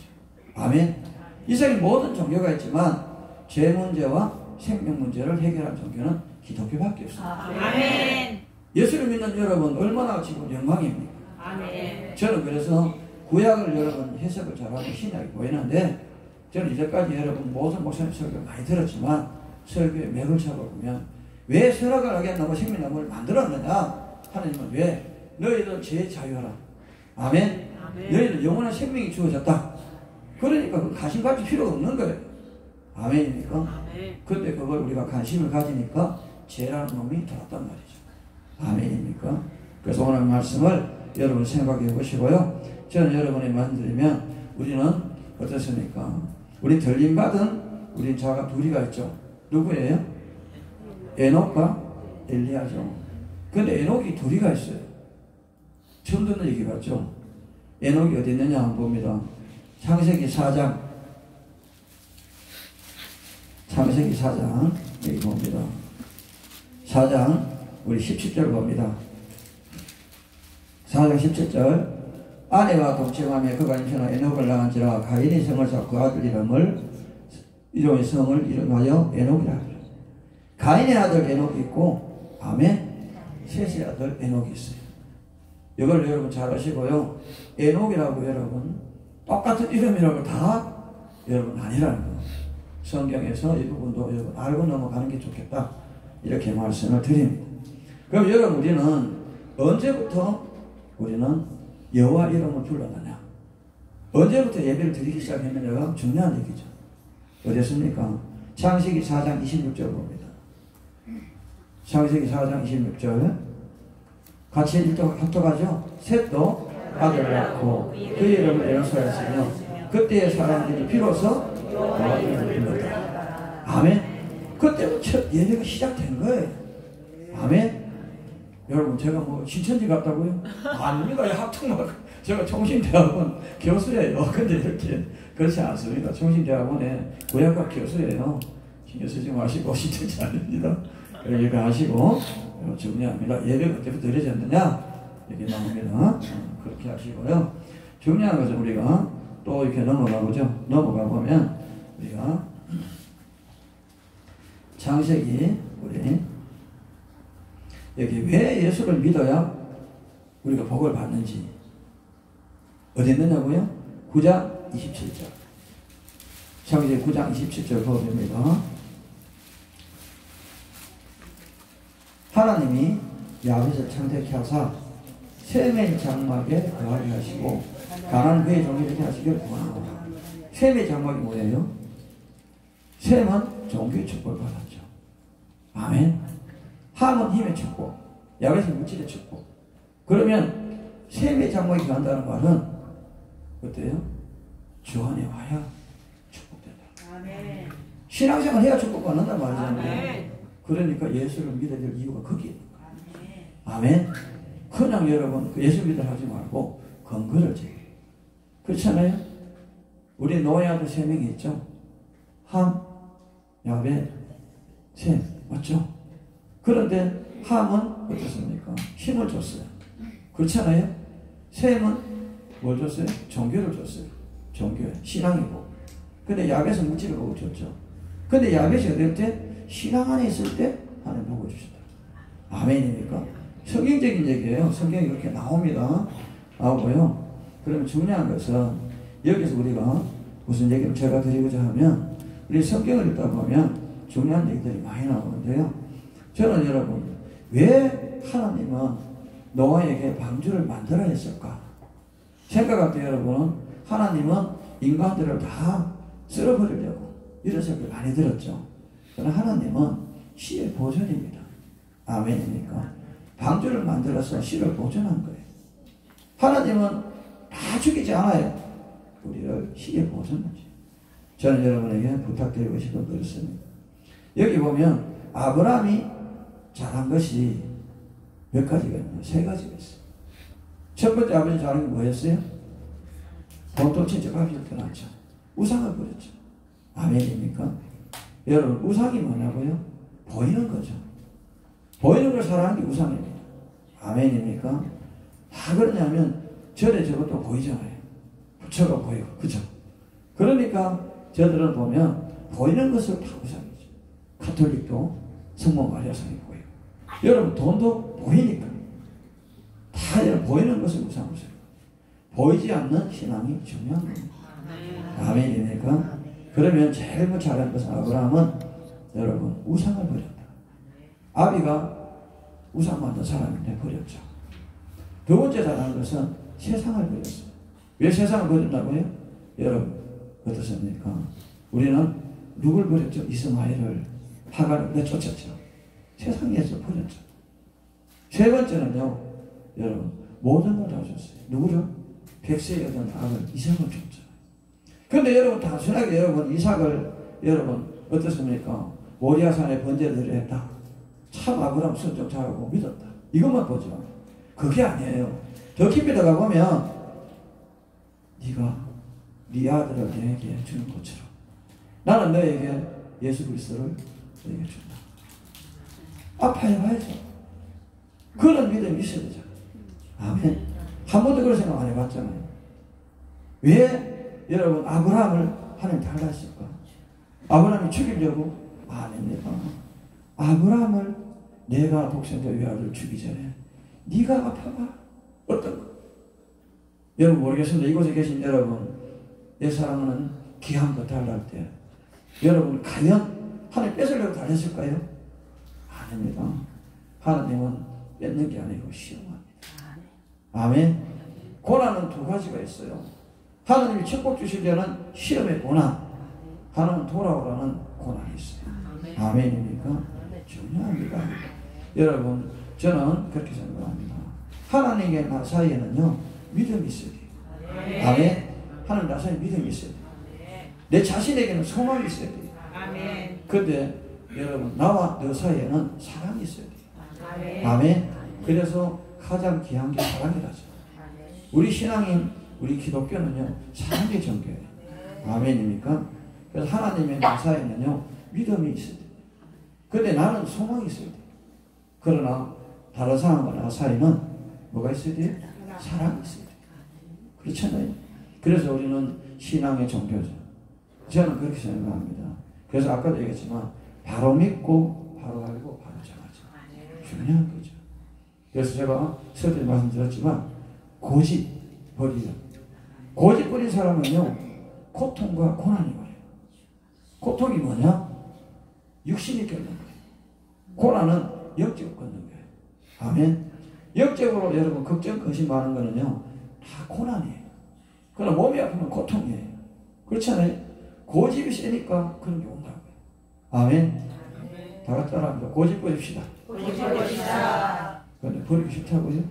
아멘. 이 세상에 모든 종교가 있지만 죄 문제와 생명 문제를 해결한 종교는 기독교밖에 없습니다. 아멘. 예수를 믿는 여러분 얼마나 지금 영광입니까? 아멘. 저는 그래서 구약을 여러분 해석을 잘하고 신약이 보이는데 저는 이제까지 여러분 모든 목사님 설교를 많이 들었지만 설교의 맥을 잡아보면 왜 선악을 하게 한다고 생명나무를 만들었느냐? 하나님은 왜? 너희들 죄 자유하라. 아멘. 너희는 영원한 생명이 주어졌다. 그러니까 그 관심 가질 필요가 없는 거예요. 아멘입니까? 아멘. 근데 그걸 우리가 관심을 가지니까 죄라는 놈이 들었단 말이죠. 아멘입니까? 그래서 오늘 말씀을 여러분 생각해 보시고요. 저는 여러분이 말씀드리면 우리는 어떻습니까? 우리 들림받은 우리 자가 둘이가 있죠. 누구예요? 에녹과 엘리야죠. 근데 에녹이 둘이가 있어요. 처음 듣는 얘기 같죠? 에녹이 어디 있느냐 한번 봅니다. 창세기 4장 창세기 4장 여기 봅니다. 4장 우리 17절 봅니다. 4장 17절 아내와 동침하며 그가 임신하여 에녹을 낳은지라 가인이 성을 잡고 아들 이름의 성을 이름하여 에녹이라 하더라. 가인의 아들 에녹이 있고 아멘 셋의 아들 에녹이 있어요. 이걸 여러분 잘 아시고요. 에녹이라고 여러분 똑같은 이름이라고 다 여러분 아니라는 거. 성경에서 이 부분도 여러분 알고 넘어가는 게 좋겠다. 이렇게 말씀을 드립니다. 그럼 여러분 우리는 언제부터 우리는 여호와 이름을 불러가냐? 언제부터 예배를 드리기 시작했느냐가 중요한 얘기죠. 어디였습니까? 창세기 4장 26절 봅니다. 창세기 4장 26절 같이 합독하죠. 셋도 아들을 낳고 그 이름을 에노스하였으며 그때의 사람들이 비로소 여호와 이름을 불렀다. 아멘. 그때부터 첫 예배가 시작된 거예요. 아멘. 여러분 제가 뭐 신천지 같다고요? 아닙니다. 합동막 제가 총신대학원 교수예요. 근데 이렇게 그렇지 않습니다. 총신대학원의 구약학 교수예요. 신경 쓰지 마시고 신천지 아닙니다. 이렇게 하시고 중요합니다. 예배가 언제부터 드려졌느냐 이렇게 나옵니다. 그렇게 하시고요. 중요한 것은 우리가 또 이렇게 넘어가 보죠. 넘어가 보면 우리가 창세기 우리 여기 왜 예수를 믿어야 우리가 복을 받는지 어디 있느냐고요? 9장 27절. 창세기 9장 27절 보입니다. 하나님이 야벳을 창대케 하사 셈의 장막에 거하게 하시고 가난 그의 종이 되게 하시길 구하노라. 셈의 장막이 뭐예요? 셈은 종교의 축복을 받았죠. 아멘. 함은 힘의 축복, 야벳은 물질의 축복. 그러면 셈의 장막에 간다는 말은 어때요? 주 안에 와야 축복된다. 아멘. 신앙생활 해야 축복받는단 말이잖아요. 그러니까 예수를 믿어야 될 이유가 거기에 있는 거예요. 아멘. 그냥 여러분 예수 믿으라 하지 말고 근거를 제기해요. 그렇잖아요. 우리 노예아들 3명이 있죠. 함, 야벳, 셈. 맞죠? 그런데 함은 어떻습니까? 힘을 줬어요. 그렇잖아요. 셈은 뭘 줬어요? 종교를 줬어요. 종교, 신앙이고. 근데 야벳은 물질을 보고 줬죠. 근데 야벳이 어떨 때? 신앙 안에 있을 때 하나님 복을 주신다. 아멘입니까? 성경적인 얘기예요. 성경이 이렇게 나옵니다. 나오고요. 그러면 중요한 것은 여기서 우리가 무슨 얘기를 제가 드리고자 하면 우리 성경을 읽다 보면 중요한 얘기들이 많이 나오는데요. 저는 여러분 왜 하나님은 노아에게 방주를 만들어야 했을까? 생각할 때 여러분 하나님은 인간들을 다 쓸어버리려고 이런 생각을 많이 들었죠. 그러나 하나님은 씨의 보존입니다. 아멘입니까? 방주를 만들어서 씨를 보존한 거예요. 하나님은 다 죽이지 않아요. 우리를 씨에 보존하죠. 저는 여러분에게 부탁드리고 싶은 그렇습니다. 여기 보면 아브라함이 잘한 것이 몇 가지가 있나요? 3가지가 있어요. 첫 번째 아버지 잘한 게 뭐였어요? 본토 친척 아비를 떠났죠. 우상을 버렸죠. 아멘입니까? 여러분 우상이 뭐냐고요? 보이는 거죠. 보이는 걸 사랑하는 게 우상입니다. 아멘입니까? 다 그러냐면 절에 저것도 보이잖아요. 부처가 보이고 그죠? 그러니까 저들은 보면 보이는 것을 다 우상이죠. 가톨릭도 성모 마리아상이 보이고 여러분 돈도 보이니까 다 여러분 보이는 것을 우상으로 세요. 보이지 않는 신앙이 중요한 겁니다. 아멘입니까? 그러면 제일 잘한 것은 아브라함은 여러분 우상을 버렸다. 아비가 우상 만든 사람인데 버렸죠. 두 번째 잘하는 것은 세상을 버렸어요. 왜 세상을 버렸다고요? 여러분 어떻습니까? 우리는 누굴 버렸죠? 이스마엘을 하가를 내쫓았죠. 세상에서 버렸죠. 세 번째는요, 여러분 모든 걸 다 줬어요. 누구를? 백세의 여자 아들 이삭을 줬죠. 근데 여러분 단순하게 여러분 이삭을 여러분 어떻습니까? 모리아산에 번제를 했다. 참 아브라함 선정 잘하고 믿었다. 이것만 보죠. 그게 아니에요. 더 깊이 들어가 보면 네가 네 아들을 내게 주는 것처럼 나는 너에게 예수 그리스도를 너에게 준다. 아파해봐야죠. 그런 믿음이 있어야 되잖아요. 아멘. 한 번도 그런 생각 안 해봤잖아요. 왜 여러분 아브라함을 하나님 달랐을까? 아브라함이 죽이려고? 아닙니다. 아브라함을 내가 독생자 외아들을 죽이기 전에 네가 아파봐. 어떤 여러분 모르겠습니다. 이곳에 계신 여러분, 내 사랑하는 귀한 것 달랄 때 여러분 과연 하나님 뺏으려고 달렸을까요? 아닙니다. 하나님은 뺏는 게 아니고 시험합니다. 아멘. 고난은 두 가지가 있어요. 하나님이 축복 주시려는 시험의 고난, 하나는 돌아오라는 고난이 있어요. 아멘입니까? 중요합니다. 여러분, 저는 그렇게 생각합니다. 하나님과 나 사이에는요, 믿음이 있어야 돼요. 아멘. 하나님 나 사이에 믿음이 있어야 돼요. 내 자신에게는 소망이 있어야 돼요. 근데 여러분, 나와 너 사이에는 사랑이 있어야 돼요. 아멘. 그래서 가장 귀한 게 사랑이라죠. 우리 신앙인, 우리 기독교는요, 사랑의 종교예요. 아멘입니까? 그래서 하나님의 나 사이에는요, 믿음이 있어야 돼요. 근데 나는 소망이 있어야 돼요. 그러나 다른 사람과 나 사이는 뭐가 있어야 돼요? 사랑이 있어야 돼요. 그렇잖아요. 그래서 우리는 신앙의 종교죠. 저는 그렇게 생각합니다. 그래서 아까도 얘기했지만 바로 믿고 바로 알고 바로 정하죠. 중요한 거죠. 그래서 제가 서두에 말씀드렸지만 고집 버리려. 고집 버린 사람은요, 고통과 고난이 와요. 고통이 뭐냐? 육신이 겪는 거예요. 고난은 영적으로 겪는 거예요. 아멘. 영적으로 여러분 걱정, 근심 많은 거는요, 다 고난이에요. 그러나 몸이 아프면 고통이에요. 그렇잖아요. 고집이 세니까 그런 게 온다고요. 아멘. 다 같이 따라합니다. 고집 버립시다. 고집 버립시다. 근데 버리기 싫다고요?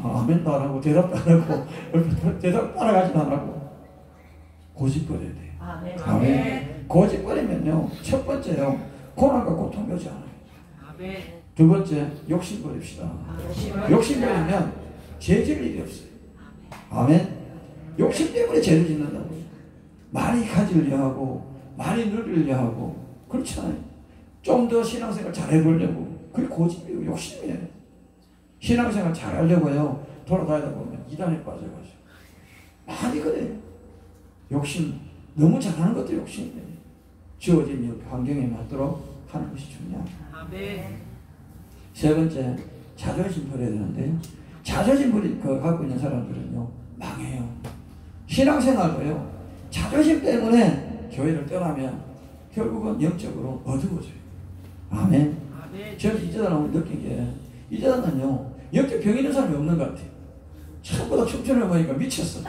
아멘도 안 하고 대답도 안 하고 대답 따라가지도 안 하고 고집 버려야 돼요. 아멘. 고집 버리면요, 첫 번째요, 고난과 고통이 오지 않아요. 두 번째, 욕심 버립시다. 욕심 버리면 죄 질 일이 없어요. 아멘. 욕심 때문에 죄를 짓는다고요. 많이 가지려 하고 많이 누리려 하고 그렇잖아요. 좀 더 신앙생활 잘해보려고. 그게 고집이에요. 욕심이에요. 신앙생활 잘하려고요, 돌아다니다 보면 이단에 빠져가지고 많이 그래요. 욕심, 너무 잘하는 것도 욕심이에요. 주어진 환경에 맞도록 하는 것이 중요합니다. 세 번째, 자존심 버려야 되는데요, 자존심 갖고 있는 사람들은요, 망해요. 신앙생활도요, 자존심 때문에 교회를 떠나면 결국은 영적으로 어두워져요. 아멘. 저는 이제는 느낀 게, 이제는요, 영적 병 있는 사람이 없는 것 같아요. 처음보다 춤추는 보니까 미쳤어.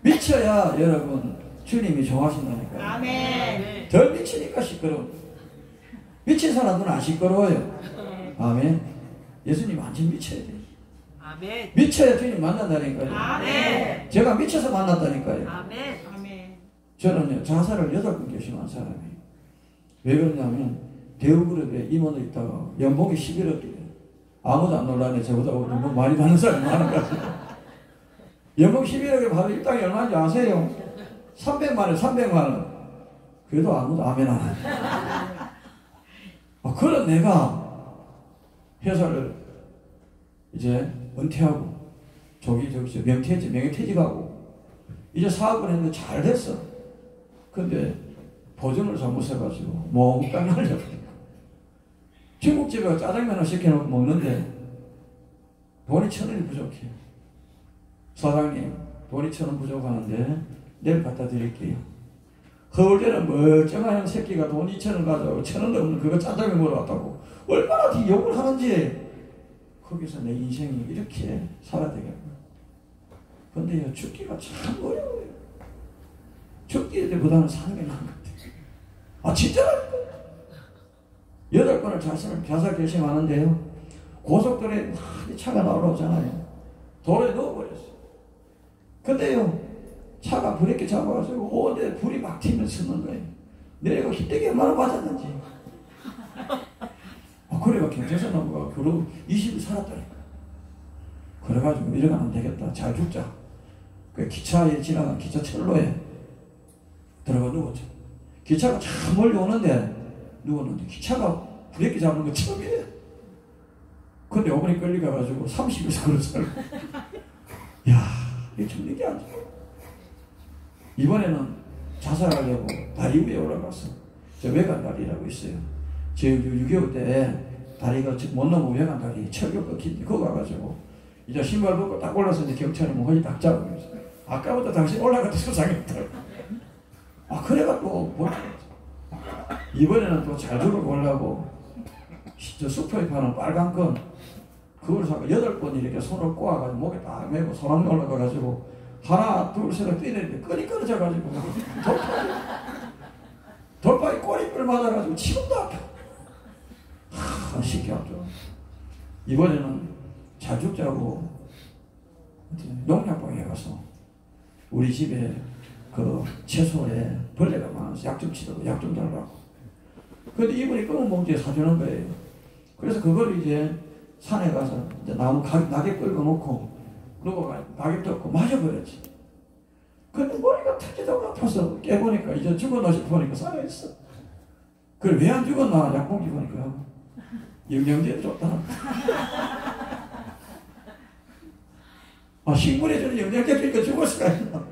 미쳐야 여러분 주님이 좋아하신다니까요. 아멘. 덜 미치니까 시끄러워. 미친 사람들은 안 시끄러워요. 아멘. 예수님 완전 미쳐야 돼요. 아멘. 미쳐야 주님 만난다니까요. 아멘. 제가 미쳐서 만났다니까요. 아멘. 저는요, 자살을 8번 결심한 사람이에요. 왜 그러냐면 대우그룹에 임원으로 있다가 연봉이 11억이에요. 아무도 안 놀라네. 저보다 연봉 많이 받는 사람이 많은 것 같아요. 연봉 11억에 받은 일당이 얼마인지 아세요? 300만원, 300만원. 그래도 아무도 아멘 안 하네. 그런 내가 회사를 이제 은퇴하고 명퇴직하고 이제 사업을 했는데 잘 됐어. 근데 보증을 잘못 써가지고 몽땅 날려버리고 중국집에 짜장면을 시켜놓고 먹는데 돈이 1,000원이 부족해요. 사장님, 돈이 1,000원 부족하는데 내일 갖다 드릴게요. 서울대는 멀쩡한 새끼가 돈 2,000원 가져가고 1,000원 없는 그거 짜장면 먹으러 왔다고 얼마나 뒤 욕을 하는지. 거기서 내 인생이 이렇게 살아야 되겠구나. 근데 죽기가 참 어려워요. 죽기보다는 사는 게 나은 것 같아요. 진짜라니까. 8번을 자살 결심하는데요, 고속도로에 많이 차가 나오잖아요. 도로에 넣어버렸어요. 근데요, 차가 브레이크 잡아가지고 오는데 불이 막 튀면 쓰는 거예요. 내가 힘들게 얼마나 맞았는지. 그래가 경찰서 넘어가 겨우 20일 살았다니까. 그래가지고 이러면 안 되겠다. 잘 죽자. 그 기차에 지나간 기차철로에 들어가 누웠죠. 기차가 참 멀리 오는데 누웠는데 기차가 브레이크 잡는 거 처음이에요. 근데 어머니 끌려가가지고 30에서 걸었어요. 야, 이게 죽는 게 아니야. 이번에는 자살하려고 다리 위에 올라갔어. 저 외관다리라고 있어요. 제 6.25 때 다리가 못 넘어 외관다리 철교 끊긴데 그거 가가지고 이제 신발 벗고 딱 올라서 이제 경찰이 뭐 허리 딱 잡고 있어. 아까부터 당신 올라갔다 수상했다고. 아, 그래갖고 뭐 이번에는 또 잘 들어보려고 저 슈퍼에 파는 빨간 건 그걸 사고 8번 이렇게 손을 꼬아가지고 목에 딱 메고 소나무 올라가가지고 하나 둘 셋을 뛰는데 끈이 끊어져가지고 돌파에 꼬리뼈를 맞아가지고 지금도 아파. 쉽게 아프죠. 이번에는 잘 죽자고 농약방에 가서 우리 집에 그 채소에 벌레가 많아서 약 좀 치라고 약 좀 달라고. 근데 이분이 검은 봉지에 사주는 거예요. 그래서 그걸 이제 산에 가서 이제 나무 낙엽 끌고 놓고 그러고 낙엽 덮고 맞아버렸지. 근데 머리가 터지다고 아파서 깨보니까 이제 죽었나 싶으니까 살아있어. 그래 왜 안 죽었나 약봉지 보니까 영양제에 줬다. 아, 식물에 주는 영양제 주니까 죽을 수가 있나.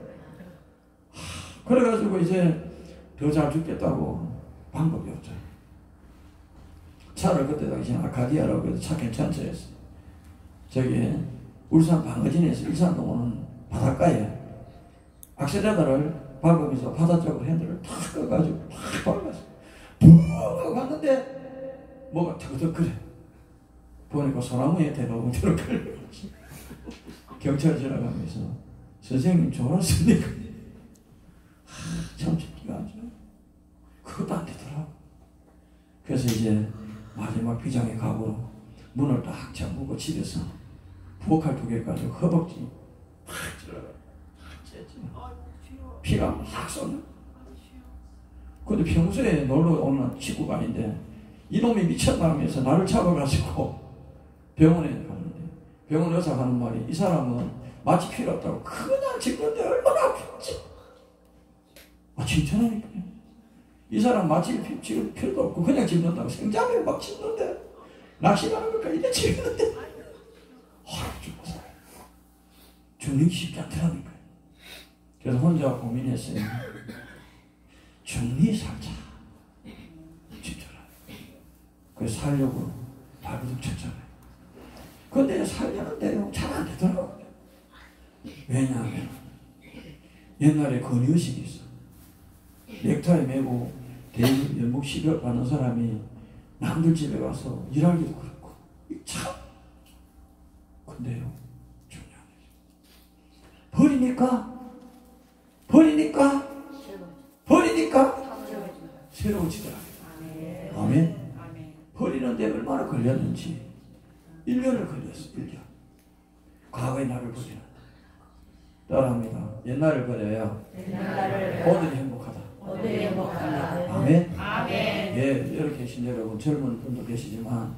그래가지고 이제 더 잘 죽겠다고 방법이 없죠. 차를 그때 당시에 아카디아라고 해서 차 괜찮은 차였어요. 저기 울산 방어진에서 일산동 오는 바닷가에 악셀레터를 밟으면서 바다 쪽으로 핸들을 탁 꺼가지고 탁 밟았어. 푹 갔는데 뭐가 턱턱거려. 보니까 소나무에 대놓고 들어가려. 경찰 지나가면서 선생님 좋았습니까? 참 쉽지가 않죠. 그것도 안 되더라고. 그래서 이제 마지막 비장의 각오로 문을 딱 잠그고 집에서 부엌칼 2개 가지고 허벅지 팍 찔러가 피가 막 쏟아. 근데 평소에 놀러 오는 친구가 아닌데 이놈이 미쳤나 하면서 나를 잡아가지고 병원에 갔는데 병원 의사가 하는 말이 이 사람은 마취 필요 없다고. 그냥 짚는데 얼마나 아픈지. 아, 진짜라니까요. 이 사람 마취 짚을 필요도 없고 그냥 짚는다고. 생장에 막 짚는데 낚시하는 것까지 이래 짚는데 죽어서 죽는 게 쉽지 않더라니까요. 그래서 혼자 고민했어요. 죽니 살자. 진짜라. 그래서 살려고 발버둥 쳤잖아요. 근데 살려는데요 잘 안 되더라고요. 왜냐하면 옛날에 건의의식이 있어. 넥타이 메고 대일 연봉 10억 받는 사람이 남들 집에 가서 일하기도 그렇고 참. 근데요 중요한 거죠. 버리니까 새로워지더라고요. 아멘. 버리는데 얼마나 걸렸는지 1년을 걸렸어. 1년. 과거의 나를 버리는. 따라합니다. 옛날을 버려야 오늘이 행복하다. 아멘. 예, 여기 계신 여러분 젊은 분도 계시지만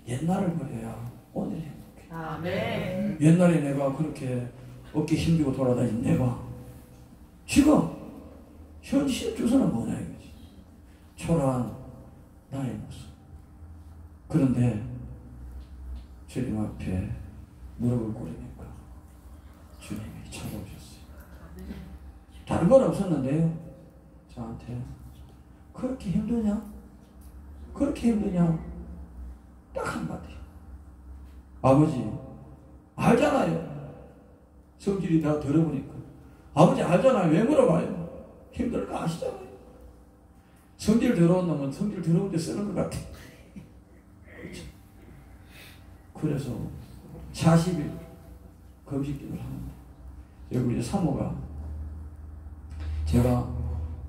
옛날을 버려야 오늘이 행복해. 아멘. 옛날에 내가 그렇게 어깨 힘주고 돌아다닌 내가 지금 현실 주소는 뭐냐 이거지. 초라한 나의 모습. 그런데 주님 앞에 무릎을 꿇으니까 주님이 찾아오셨어요. 다른 건 없었는데요. 저한테 그렇게 힘드냐? 딱 한마디. 아버지 알잖아요. 성질이 다 들어보니까 아버지 알잖아요. 왜 물어봐요? 힘들 거 아시잖아요. 성질 더러운 놈은 성질 더러운 데 쓰는 것 같아. 그래서 40일 금식기를 하는데 여기 우리 사모가 제가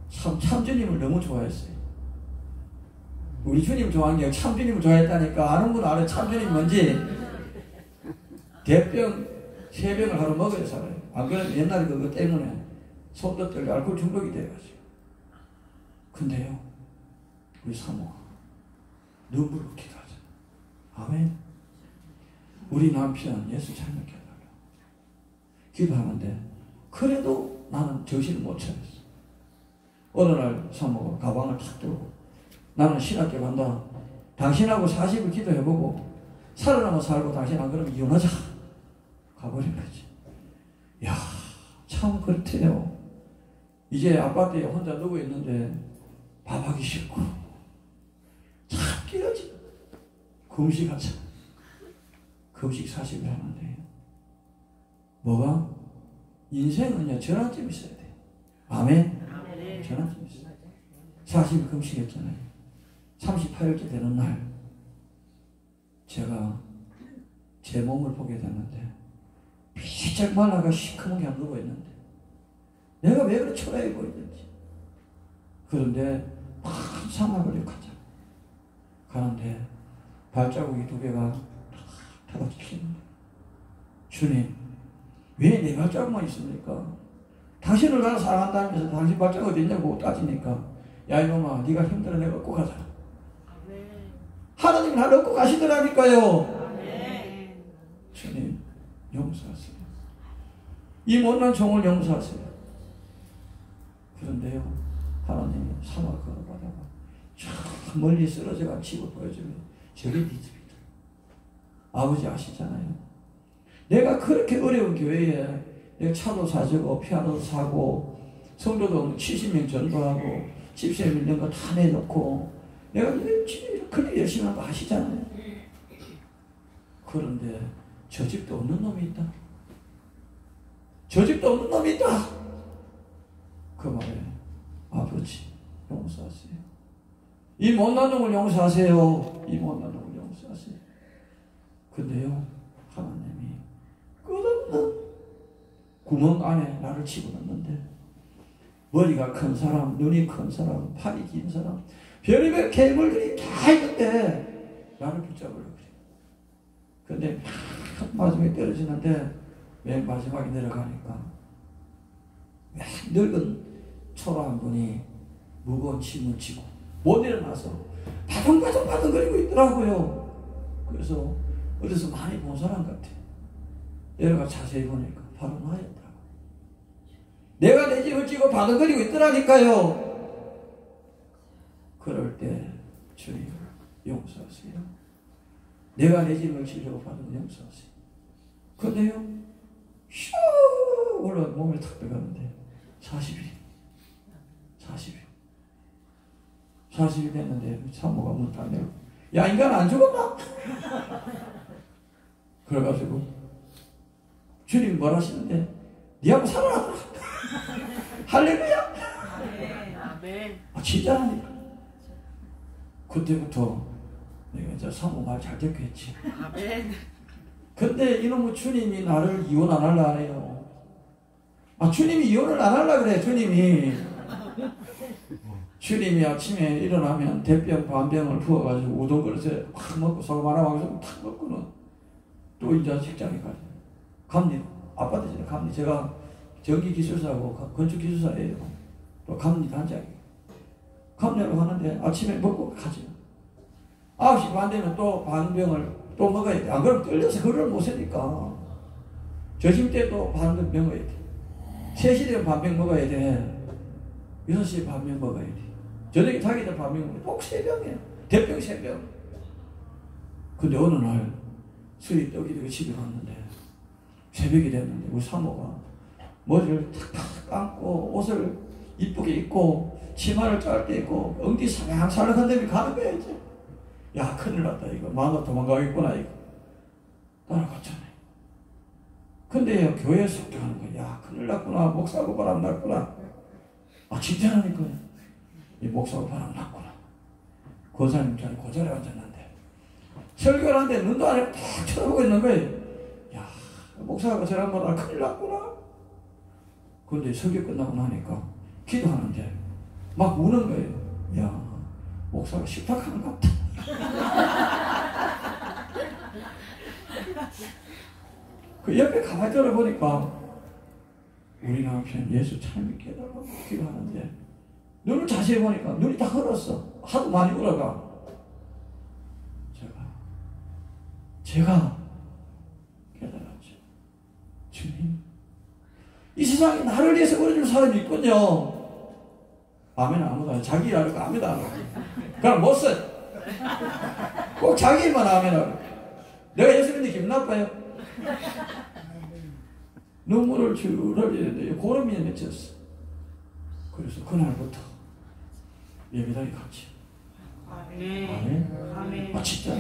참 주님을 너무 좋아했어요. 우리 주님 좋아하는 게 참 주님을 좋아했다니까. 아는 분 알아요. 참 주님 뭔지. 대병 3병을 하루 먹어야 살아요. 안 그러면 옛날에 그거 때문에 손도 떨고 알코올 중독이 돼가지고. 근데요 우리 사모가 눈물을 기도하잖아요. 아멘. 우리 남편 예수 잘 믿겠다고 기도하는데 그래도 나는 정신을 못 차렸어. 어느 날 사모가 가방을 탁 들고 나는 신학교 간다. 당신하고 40을 기도해보고 살아나면 살고 당신 안 그러면 이혼하자. 가버린 거지. 야, 참 그렇대요. 이제 아파트에 혼자 누워있는데 밥하기 싫고 참 끼어지. 금식하자. 금식 40일 하는데 뭐가? 인생은요, 전환점이 있어야 돼요. 아멘? 전환점이 있어요. 40일 금식했잖아요. 38일째 되는 날, 제가 제 몸을 보게 됐는데, 비짝 말라가 시커멓게 안 누워있는데, 내가 왜 그렇게 초라해 보이는지. 그런데 막 사막을 가자. 가는데 발자국이 2개가 다 찍히는 거예요. 주님, 왜 내 발자국만 있습니까? 당신을 나는 사랑한다면서 당신 발자국 어디 있냐고 따지니까, 야 이놈아, 네가 힘들어 내가 얻고 가자. 하나님이 나를 얻고 가시더라니까요. 주님, 용서하세요. 이 못난 종을 용서하세요. 그런데요, 하나님이 사막을 걸어가다가 저 멀리 쓰러져가 집을 보여주면 저게 네 집이다. 아버지 아시잖아요. 내가 그렇게 어려운 교회에 내가 차도 사주고 피아노도 사고 성도도 70명 전도하고 집세 밀린 거 다 내놓고 내가 그렇게 열심히 한 거 아시잖아요. 그런데 저 집도 없는 놈이 있다. 저 집도 없는 놈이 있다. 그 말에 아버지 용서하세요. 이 못난 놈을 용서하세요. 이 못난 놈을 용서하세요. 근데요, 하나님이 끝없는 구멍 안에 나를 집어넣는데, 머리가 큰 사람, 눈이 큰 사람, 팔이 긴 사람, 별의별 괴물들이 다 있는데 나를 붙잡으려고 그래. 근데 마지막에 떨어지는데 맨 마지막에 내려가니까 늙은 초라한 분이 무거운 짐을 지고 못 일어나서 바둥바둥거리고 있더라고요. 그래서 어디서 많이 본 사람 같아. 내려가 자세히 보니까 바로 나였다고. 내가 내 짐을 지고 바둥거리고 있더라니까요. 그럴 때 주님 용서하세요. 내가 내 짐을 지려고 받은 용서하세요. 근데요, 슉 올라 몸에 탁 들어가는데 40일 됐는데 사모가 문 딱 열고, 야 인간 안 죽었나? 그래가지고 주님이 뭘 하시는데, 니하고 살아라. 할렐루야. 아 진짜라니까. 그때부터 내가 이제 사모 말 잘 듣게 했지. 근데 이놈의 주님이 나를 이혼 안 하려 하네요. 아 주님이 이혼을 안 하려 그래. 주님이 아침에 일어나면 대병 반병을 부어가지고 우동 그릇에 확 먹고 소금 하나 먹어서 탁 먹고는 또 이제 직장에 가죠. 갑니다. 아파트에 갑니다. 제가 전기기술사하고 건축기술사예요. 또 갑니다. 한장이에요. 갑내로 가는데 아침에 먹고 가죠. 9시 반 되면 또 반병을 또 먹어야 돼. 안 그러면 떨려서 그걸 못 쓰니까. 점심 때 또 반병 먹어야 돼. 3시 되면 반병 먹어야 돼. 6시에 반병 먹어야 돼. 저녁에 자기 전 반병 먹어야 돼. 꼭 3병이에요. 대병 3병. 근데 어느 날 술이 떡이 되고 집에 갔는데 새벽이 됐는데 우리 사모가 머리를 탁탁 감고 옷을 이쁘게 입고 치마를 짧게 입고 엉디 살랑살랑한 데에 가는 거야 이제. 야 큰일 났다 이거. 마누라 도망가겠구나 이거. 따라갔잖아요. 근데 교회에 속도하는 거야. 야 큰일 났구나. 목사하고 바람 났구나. 아 진짜라니까. 이 목사하고 바람 났구나. 권사님 자리 고자리에 앉았는데 설교를 하는데 눈도 안 해고 탁 쳐다보고 있는 거예요. 야 목사가 저랑보다 큰일 났구나. 근데 설교 끝나고 나니까 기도하는데 막 우는 거예요. 야 목사가 식탁하는 것 같다. 그 옆에 가만히 들어보니까 우리 남편 예수 참 믿게 해달라고 기도하는데 눈을 자세히 보니까 눈이 다 흘렀어. 하도 많이 울어가. 제가 깨달았죠. 주님, 이 세상에 나를 위해서 울어줄 사람이 있군요. 아멘 아무도 안 해. 자기 일 하니까 아무도 안 해. 그럼 못 써. 꼭 자기 일만 아멘 하고. 내가 예수 믿는 기분 나빠요? 눈물을 줄 흘리는데 고름이 맺혔어. 그래서 그날부터 예배당에 갔지. 아멘. 아 진짜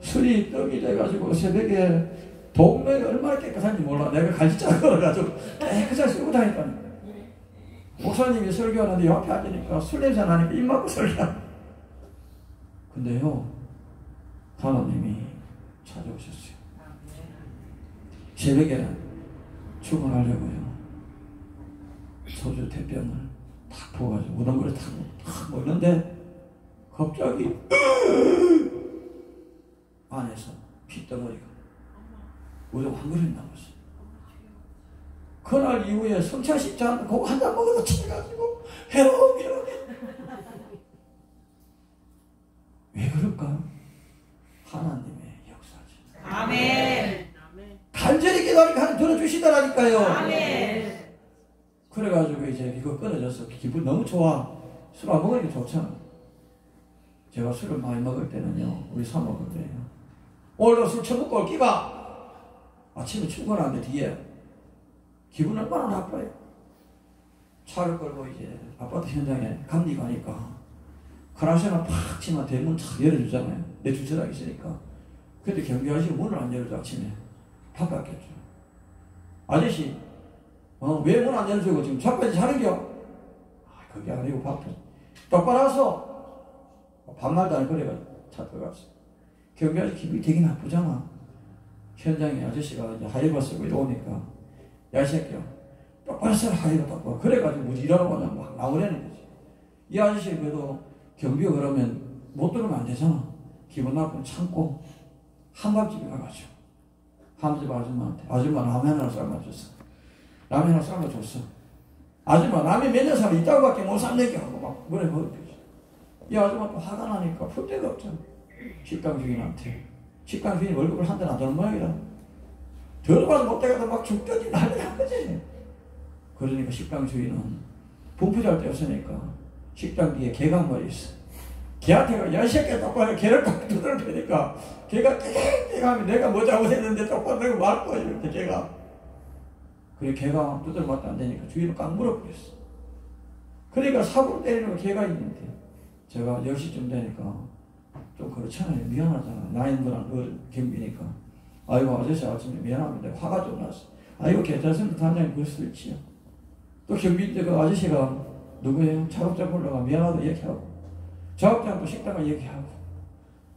술이 떡이 돼가지고 새벽에 동네가 얼마나 깨끗한지 몰라. 내가 갈지자를 걸어가지고 깨끗하게 쓰고 다녔다니. 목사님이 설교하는데 옆에 앉으니까 술 냄새 나니까 입 막고 설교하는. 근데요, 하나님이 찾아오셨어요. 새벽에 출근하려고요. 소주 대병을 탁 부어가지고 무덤물에 탁 먹는데 갑자기 안에서 핏덩어리가 무덤 한 그릇 남았어요. 그날 이후에 성찬식지 않고 그거 한 잔 먹어도 취해가지고 해롱해롱. 왜 그럴까? 하나님의 역사지. 아멘. 간절히 기도하니까 하나님 들어주시더라니까요. 아멘. 그래가지고 이제 이거 끊어져서 기분 너무 좋아. 술 안 먹으니까 좋잖아. 제가 술을 많이 먹을 때는요, 우리 사먹을 때요, 오늘도 술 처먹고 올 끼가 아침에 출근하는데 뒤에 기분 얼마나 나빠요. 차를 끌고 이제 아파트 현장에 감리 가니까 크라시나 팍 치면 대문 탁 열어주잖아요. 내 주차장 있으니까. 근데 경비 아저씨가 문을 안 열어줘. 아침에 바꿨겠죠. 아저씨 왜 문 안 열어주고 지금 차까지 자는겨? 그게 아니고 바빠. 똑바로 와서 반말도 안 그래가 차 들어갔어. 경비 아저씨 기분이 되게 나쁘잖아. 현장에 아저씨가 이제 하이버스고 오니까 야 이 새끼야 똑바로 써라 하이버 똑바로. 그래가지고 뭐 일하러 가냐 막 나오려는 거지. 이 아저씨 그래도 경비가 그러면 못 들으면 안 되잖아. 기분 나쁘면 참고 한밥집에 가가지고 한집 아줌마한테 아줌마 라면 하나 삶아줬어. 라면 하나 삶아줬어. 아줌마 라면 몇 년 삶아 이따구밖에 못 삶는 게 하고 막 뭐래 먹었지. 이 아줌마 또 화가 나니까 풀 데가 없잖아. 식당 주인한테. 식당 주인이 월급을 한 달 안 주는 모양이다. 들어가서 못 되가도 막 죽더니 난리 난 거지. 그러니까 식당 주인은 분푸 잘 때였으니까 식당 뒤에 개가 한 마리 있어. 걔한테 야 이 새끼야 똑바로 개를 딱 두드려 패니까 걔가 땡땡하면 내가 뭐 잘못했는데 똑바로 내가 말 거야 이렇게 걔가. 그래 걔가 두드려 맞도 안 되니까 주인은 깡 물어버렸어. 그러니까 사고로 때리는 거 걔가 있는데 제가 10시쯤 되니까 좀 그렇잖아요. 미안하잖아. 나이들한 경비니까. 아이고 아저씨 아침에 미안합니다. 화가 좀 났어. 아이고 괜찮습니다. 단장님 그럴 수 있지요. 또 경비인데 그 아저씨가 누구예요? 작업장 불러가 미안하다 얘기하고 작업장 또 식당을 얘기하고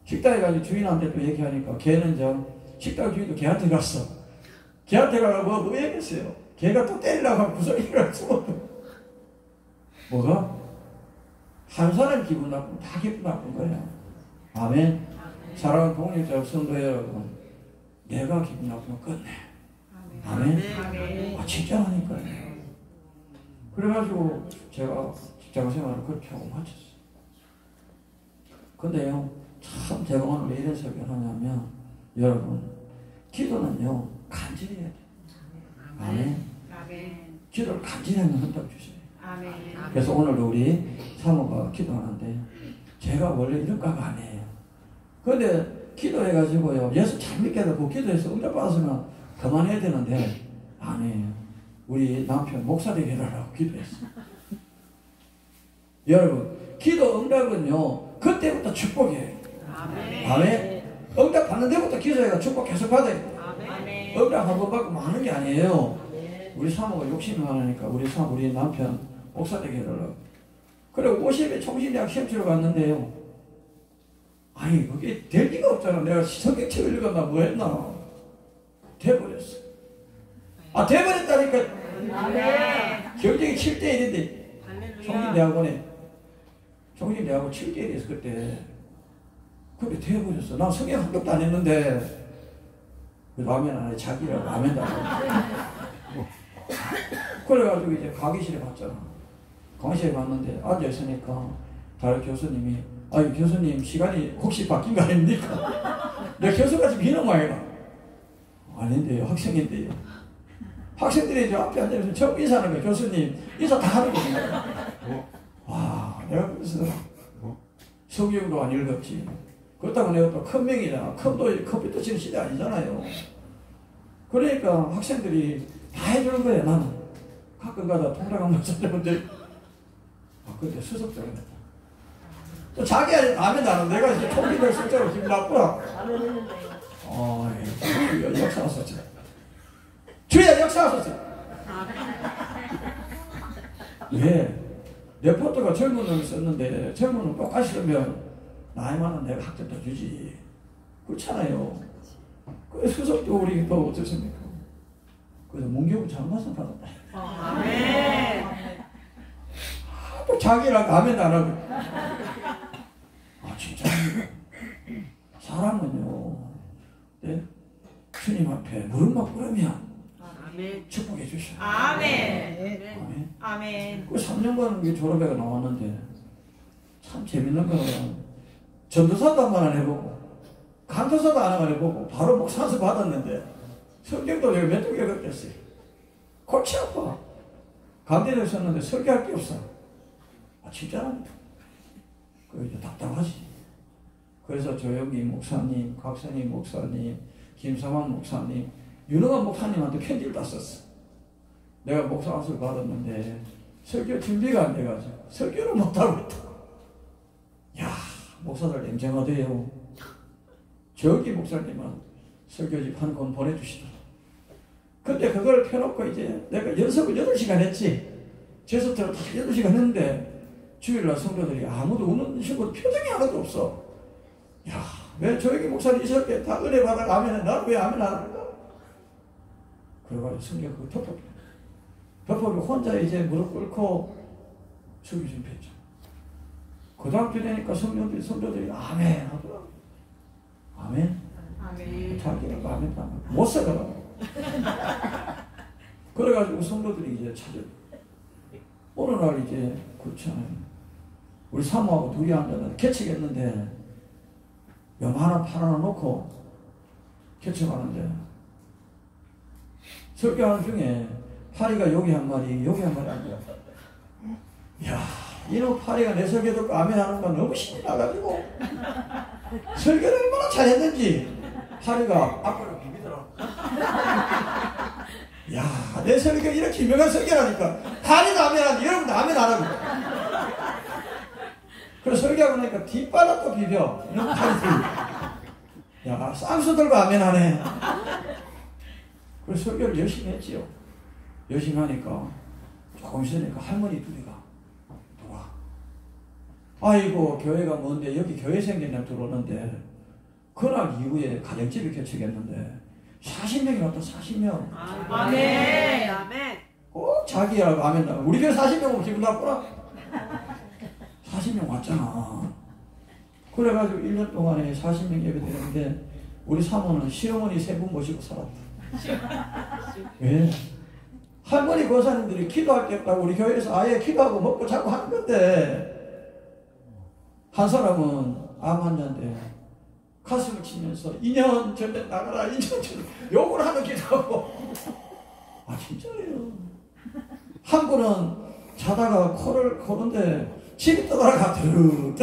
식당에 가서 주인한테 또 얘기하니까 걔는 식당 주인도 걔한테 갔어. 걔한테 가서 뭐 얘기했어요. 걔가 또 때리려고 하면 구석이라고 숨었어. 뭐가? 한 사람 기분 나쁘면 다 기분 나쁜 거야. 아멘. 사랑하는 동력자 성도 여러분, 내가 기분 나쁘면 끝내. 아멘. 진짜라니까요. 그래가지고 제가 직장 생활을 그렇게 하고 마쳤어요. 근데요, 참 제가 오늘 왜 이런 설교를 하냐면, 여러분, 기도는요, 간절해야 돼요. 아멘. 기도를 간절히 하면 응답 주셔요. 그래서 오늘도 우리 사모가 기도하는데, 제가 원래 이런 과가 아니에요. 근데 기도해가지고요, 예수 잘 믿게 고 기도해서 응답받았으면 그만해야 되는데, 아니에요. 우리 남편 목사 되게 해달라고 기도했어. 여러분, 기도 응답은요, 그때부터 축복이에요. 아멘. 응답 받는 데부터 기도해가 축복 계속 받아요. 응답 한 번 받고 많은 게 아니에요. 우리 사모가 욕심이 많으니까 우리 남편 목사 되게 해달라고. 그래 50에 총신대학 시험 치러 갔는데요. 아니 그게 될 리가 없잖아. 내가 성경책을 읽었나 뭐 했나. 돼버렸어. 돼버렸다니까. 경쟁이 7대1인데 총신대학원 7대1이었어 그때. 그게 돼버렸어. 난 성경 한 번도 안 했는데 그 라면 안에 자기랑 라면 달라고. 그래가지고 이제 강의실에 갔잖아. 강의실에 갔는데 앉아있으니까 다른 교수님이 아니 교수님 시간이 혹시 바뀐 거 아닙니까? 내 교수가 지금 이런 모양이라. 아닌데요. 학생인데요. 학생들이 이제 앞에 앉아서 처음 인사하는 거예요. 교수님 인사 다 하는 거예요. 와 내가 그래서 성경도 안 읽었지. 그렇다고 내가 또 큰 명이잖아. 컴퓨터 치는 시대 아니잖아요. 그러니까 학생들이 다 해주는 거예요. 나는 가끔 가다 통장한번 찾아보는데 그때 수석자가 됐다. 또 자기 라면 나는 내가 이제 총리들 실제로 기분 나쁘라. 주여 역사하소서. 주여 역사하소서. 왜? 레포트가 젊은 놈이 썼는데 젊은 놈 똑같이 쓰면 나이 많은 내가 학점 더 주지. 그렇잖아요. 그 수석도 우리 또 어떻습니까? 그래서 문교부 장관상 받았다. 아멘. 또 자기랑 아멘 안 하고. 진짜 사람은요, 네? 주님 앞에 무릎만 꿇으면 아멘. 축복해 주셔. 아멘. 아멘. 아멘. 그 3년간 졸업회가 나왔는데 참 재밌는 거는 전도사도 한 번 안 해보고 간도사도 안 해보고 바로 목사서 받았는데 성경도 내가 몇 개 겪었어요. 골치 아파. 감대를 썼는데 설교할 게 없어. 진짜랍니다. 그 이제 답답하지. 그래서 조영기 목사님, 곽선희 목사님, 김성환 목사님, 유능한 목사님한테 편지를 다 썼어. 내가 목사 안수를 받았는데 설교 준비가 안 돼가지고 설교를 못하고 있다. 야, 목사들 냉정하대요. 저기 목사님은 설교집 한 권 보내주시더라. 근데 그걸 펴놓고 이제 내가 연습을 8시간 했지. 제스처를 다 8시간 했는데 주일날 성도들이 아무도 우는 식으로 표정이 하나도 없어. 야, 왜 저기 목사님 이렇게 다 은혜 받아 아멘, 나는 왜 아멘 안 하는가? 그래가지고 성경 그거 덮어보고 혼자 이제 무릎 꿇고 주기 준비했죠. 그 다음 주 되니까 성도들이 아멘 하더라고. 아멘? 아멘. 자기가 아멘 하면 못 살아가고. 그래가지고 성도들이 이제 찾아요. 어느 날 이제 그렇잖아요. 우리 사모하고 둘이 앉아서 개척했는데 요만한 팔 하나 놓고 개척하는데 설교하는 중에 파리가 여기 한 마리 여기 한 마리 앉아. 이야, 이놈 파리가 내 설교 듣고 아멘 하는 건 너무 신이 나가지고 설교를 얼마나 잘했는지 파리가 앞으로 비비더라. 야, 내 설교 이렇게 유명한 설교라니까 파리도 아멘 하는데 여러분도 아멘 안 하고. 그래서 설교하고 나니까 뒷바닥도 비벼. 야, 쌍수 들고 아멘 하네. 그래서 설교를 열심히 했지요. 열심히 하니까 조금 있으니까 할머니 둘이가 누가 아이고 교회가 뭔데 여기 교회 생겼냐 들어오는데 그날 이후에 가정집이 개척했는데 40명이 왔다. 40명. 아멘. 아멘. 꼭 자기라고 아멘 나가. 우리 교회 40명 기분 나쁘나? 40명 왔잖아. 그래가지고 1년 동안에 40명 예배드렸는데 우리 사모는 시어머니 3분 모시고 살았다. 왜? 할머니 권사님들이 기도할 게 없다고 우리 교회에서 아예 기도하고 먹고 자고 하는 건데 한 사람은 암 환자인데 가슴을 치면서 2년 전에 나가라 2년 전에 욕을 하는 기도하고 진짜예요. 한 분은 자다가 코를 고는데 침이 떠나가 드르륵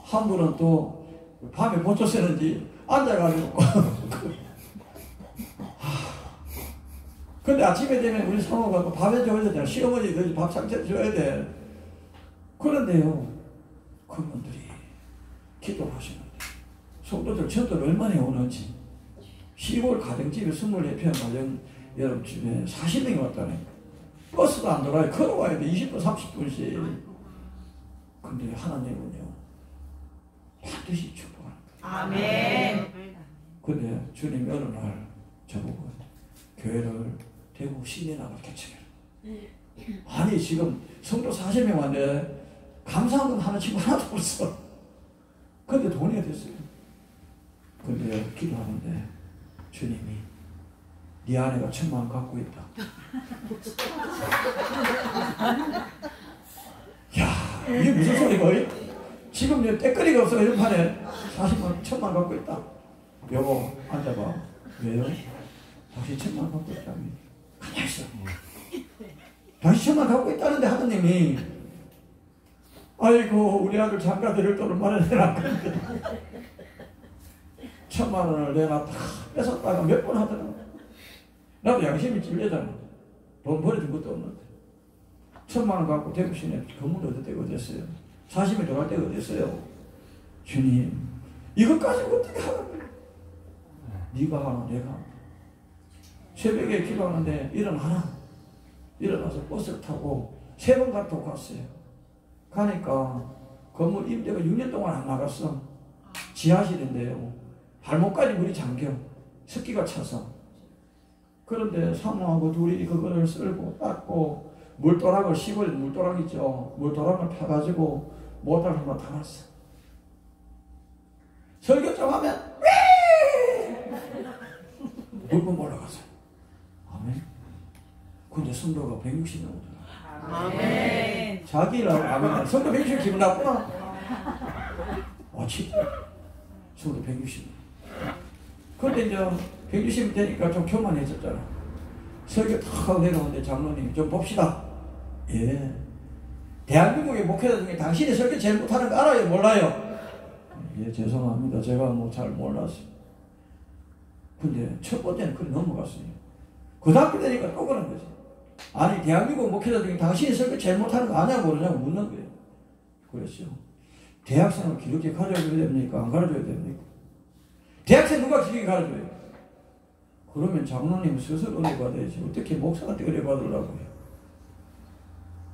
한 분은 또 밤에 못 잤는지 앉아가지고 근데 아침에 되면 우리 사모가 밥 해줘야 되잖아. 시어머니 밥 상처 줘야 돼. 그런데요 그분들이 기도를 하시는데 성도들 전도를 얼마나 오는지 시골 가정집에 24평 가정 여러분집에 40명이 왔다네. 버스도 안 돌아요. 걸어와야 돼. 20분 30분씩. 근데 하나님은요 반드시 축복하는 거예요. 아멘. 근데 주님이 어느 날 저보고 교회를 대구 시내나가 개척해라. 아니 지금 성도 40명 왔는데 감사한 건 하는 친구 하나도 없어. 근데 돈이 됐어요. 근데 기도하는데 주님이 네 아내가 1,000만 원 갖고 있다. 야, 이게 무슨 소리가? 지금 내 때거리가 없어. 이런 판에 40만 1,000만 원 갖고 있다. 여보 앉아봐. 왜요? 당신 1,000만 원 갖고 있다며. 가만히 있어. 당신 1,000만 원 갖고 있다는데 하느님이 아이고 우리 아들 장가 드릴 돈을 마련해놨는데 1,000만 원을 내가 다 뺏었다가 몇 번 하더라고. 나도 양심이 찔리잖아. 돈 버려준 것도 없는데 1,000만 원 갖고 대구 시내 건물 얻을 때가 어딨어요? 40일 들어갈 때가 어딨어요? 주님 이것까지 어떻게 하라고? 네가 하나 내가 하나. 새벽에 기도하는데 일어나서 버스를 타고 3번 갔다 갔어요. 가니까 건물 임대가 6년 동안 안 나갔어. 지하실인데요. 발목까지 물이 잠겨. 습기가 차서. 그런데 사모하고 둘이 그거를 쓸고 닦고 물도락을 시골에 물도락 있죠. 물도락을 펴가지고 모터를 한번 타놨어. 설교 좀 하면 물건 올라가서. 아멘. 근데 성도가 160 넘더라. 아멘. 자기라고 아멘. 성도 160 기분 나쁘나? 진짜. 성도 160. 근데 이제 160 되니까 좀 교만해졌잖아. 설교 탁 하고 내려오는데 장로님 좀 봅시다. 예. 대한민국의 목회자 중에 당신이 설교 제일 못하는 거 알아요? 몰라요? 예, 죄송합니다. 제가 뭐 잘 몰랐어요. 근데 첫 번째는 그래 넘어갔어요. 그 다음 되니까 또 그런 거지. 아니, 대한민국 목회자 중에 당신이 설교 제일 못하는 거 아냐고 모르냐고 묻는 거예요. 그랬죠. 대학생을 기독교 가르쳐줘야 됩니까? 안 가르쳐줘야 됩니까? 대학생 누가 기독교 가르쳐줘요? 그러면 장로님 스스로 은혜 받아야지. 어떻게 목사한테 은혜 받으려고 해요?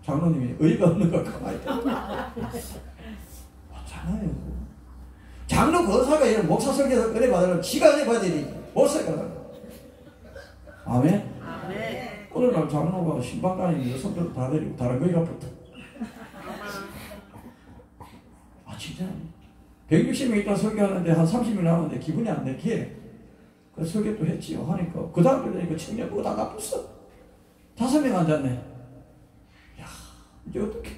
장로님이 의의가 없는 거 가만히 있다. 맞잖아요. 장로 거사가 목사 설교에서 은혜 받으려면 지가 은혜 받아야 되지. 목사가. 아멘? 아멘. 어느 날 장로가 신방가님 여성들 다 데리고 다른 거기가 붙어. 진짜. 160명 있다 설교하는데 한 30명 나오는데 기분이 안 내게. 그 설교 또 했지요. 하니까. 그 다음 때 되니까 청년부가 다 나빴어. 5명 앉았네. 야, 이제 어떡해.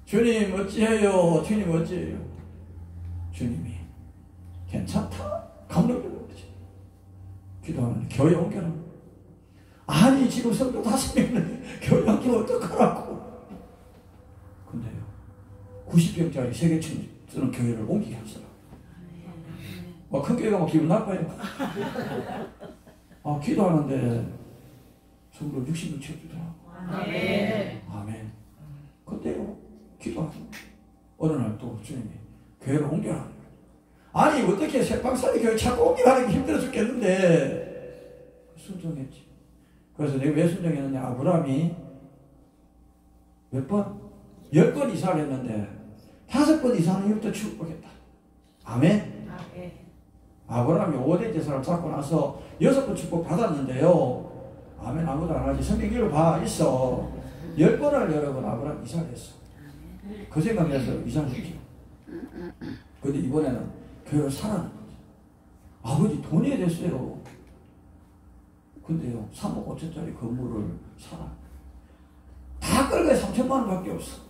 주님 어찌해요? 주님 어찌해요? 주님이 괜찮다? 감동적으로 그러지. 기도하는데 교회 옮겨라. 아니 지금 성도 5명인데 교회 옮기면 어떡하라고. 근데요 90평짜리 세계층 쓰는 교회를 옮기게 하시더라고요. 큰 교회가 막 기분 나빠요. 기도하는데 성도 60명 채워주더라고요. 아멘. 아멘. 그때요 기도하고 어느 날 또 주님이 교회를 옮겨라. 아니 어떻게 새방살이 교회 자꾸 옮겨가는 게 힘들어 죽겠는데 순종했지. 그래서 내가 왜 순종했느냐. 아브라함이 몇 번? 10번 이사를 했는데 5번 이사는 이후부터 축복했다. 아멘. 아브라함이 5대 제사를 잡고 나서 6번 축복 받았는데요. 아멘. 아무도 안 하지. 성경 읽어봐 있어. 10번을 여러분 아브라함 이사를 했어. 그 생각에서 이사를 했죠. 근데 이번에는 교회를 사라는 거죠. 아버지 돈이 됐어요. 근데요 3억 5천짜리 건물을 사라. 다 끌고 3천만 원밖에 없어.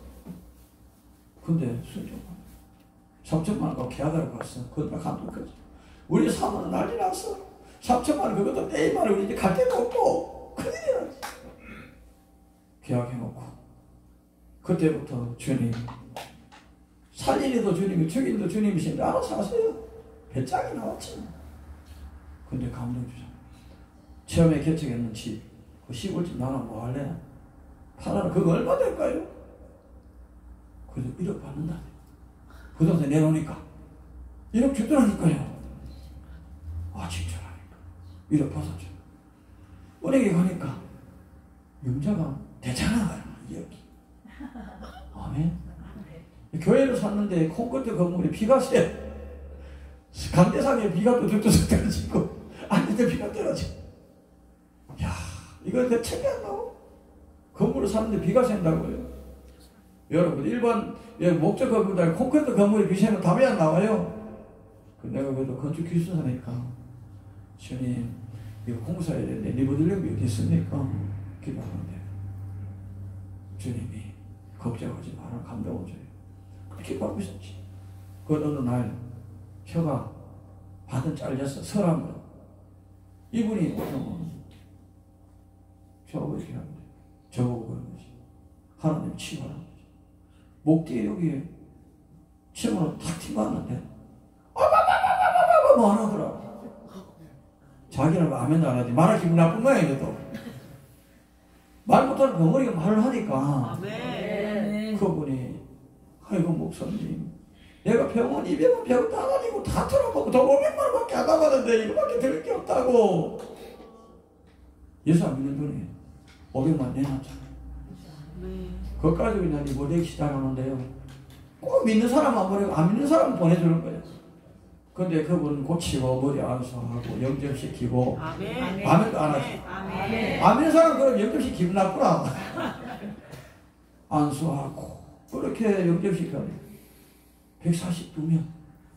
근데 순종만 3천만 원 갖고 계약하러 갔어. 그것도 감독까지. 우리 사모는 난리 났어. 3천만 원 그것도 떼이만 우리 이제 갈 데가 없고 큰일이야. 계약해놓고 그때부터 주님 살리니도 주님이 죽이니도 주님이신데 알아서 하세요. 배짱이 나왔지. 근데 감동 주잖아. 처음에 개척했는 집, 그 시골집 나는 뭐 할래? 팔아라. 그거 얼마 될까요? 그래서 1억 받는다. 부동산 내놓으니까 1억 주더라니까요. 진짜라니까. 1억 받았죠. 은행에 가니까 융자가 대잖아. 2억이. 아멘. 교회를 샀는데 콘크리트 건물에 비가 새. 강대상에 비가 또 들떠서 떨어지고 안에도 비가 떨어져. 야, 이거 내 책이 안 나와. 건물을 샀는데 비가 샌다고요. 여러분 일반 목적 건물들 콘크리트 건물에 비 새면 답이 안 나와요. 내가 그래도 건축 기술사니까 주님 이거 공사해야 되는데 리모델링비 어디 있습니까? 기도하는데 주님이 걱정하지 마라. 감동을 줘요. 그렇게 받고 있었지. 그 어느 날 혀가 반은 잘렸어. 설한 거. 이분이 오면 저보고 이렇게 하는데 저보고 그런 거지. 하나님 치유하라는 거지. 목 뒤에 여기 침으로 탁 튀어왔는데 뭐 하더라. 자기는 아멘 안 하지. 말할 기분 나쁜 거야 이게 또. 말 못하는 벙어리가 말을 하니까. 아멘. 그분이 아이고 목사님 내가 병원 200원 병원 다 다니고 다 털어보고 돈 500만 원밖에 안 남았는데 이거밖에 들을 게 없다고. 예수 안 믿는 돈이에요. 500만 내놨잖아. 그것 가지고 그냥 리보렉 시작하는데요. 꼭 믿는 사람 안 보내고 안 믿는 사람 보내주는 거예요. 근데 그분은 고치고 머리 안수하고 영접시키고 아멘도 안 하죠. 안 믿는 사람 그럼 영접시 기분 나쁘나. 안수하고 그렇게 영접시켜요. 142명.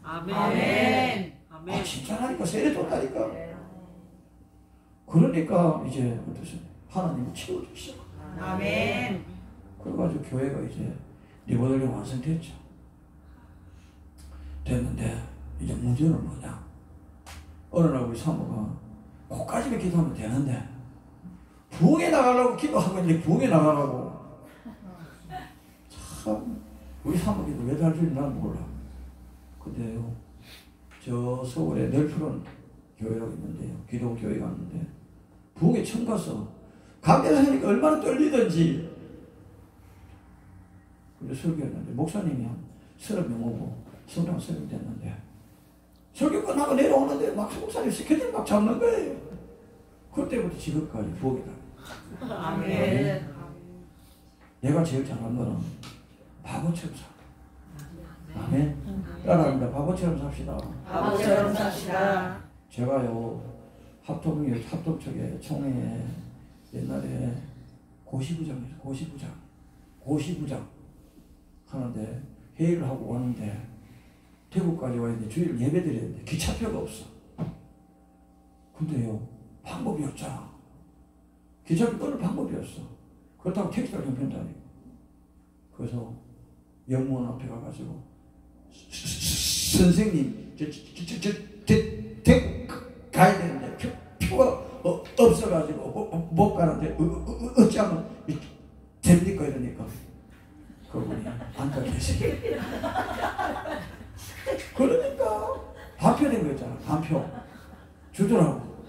아멘. 아 진짜라니까 세례 줬다니까. 그러니까 이제 어떠세요? 하나님이 치워주시고. 아멘. 그래가지고 교회가 이제 리모델링 완성됐죠. 됐는데 이제 문제는 뭐냐? 어느 날 우리 사모가 거기까지만 기도하면 되는데 부흥에 나가려고 기도하고 있는데 부흥에 나가라고. 참 우리 사모기도 왜 잘 줄지 난 몰라. 근데요 저 서울에 넬프론 교회라고 있는데요, 기독 교회가 있는데 부흥에 처음 가서 강대에서 하니까 얼마나 떨리던지. 근데 설교했는데 목사님이 한 30명 오고 성령 30명 됐는데 설교 끝나고 내려오는데 막 목사님 스케줄 막 잡는 거예요. 그때부터 지금까지 부흥이다. 아멘. 내가 제일 잘한 거는 바보처럼 살. 아멘. 따라합니다. 바보처럼 삽시다. 바보처럼 삽시다. 제가요 합동쪽에 총회에 옛날에 고시부장이에요. 고시부장 하는데 회의를 하고 왔는데 대구까지 와야 돼. 주일 예배 드려야 돼. 기차표가 없어. 근데요 방법이 없잖아. 기차표 끊을 방법이 없어. 그렇다고 택시를 형편다니고. 그래서 영무원 앞에 가가지고 선생님 대구 가야 되는데 표가 없어가지고 못 가는데 어찌하면 됩니까? 이러니까 그분이 앉아 계시고 그러니까 반표된 거 있잖아. 반표 주더라고.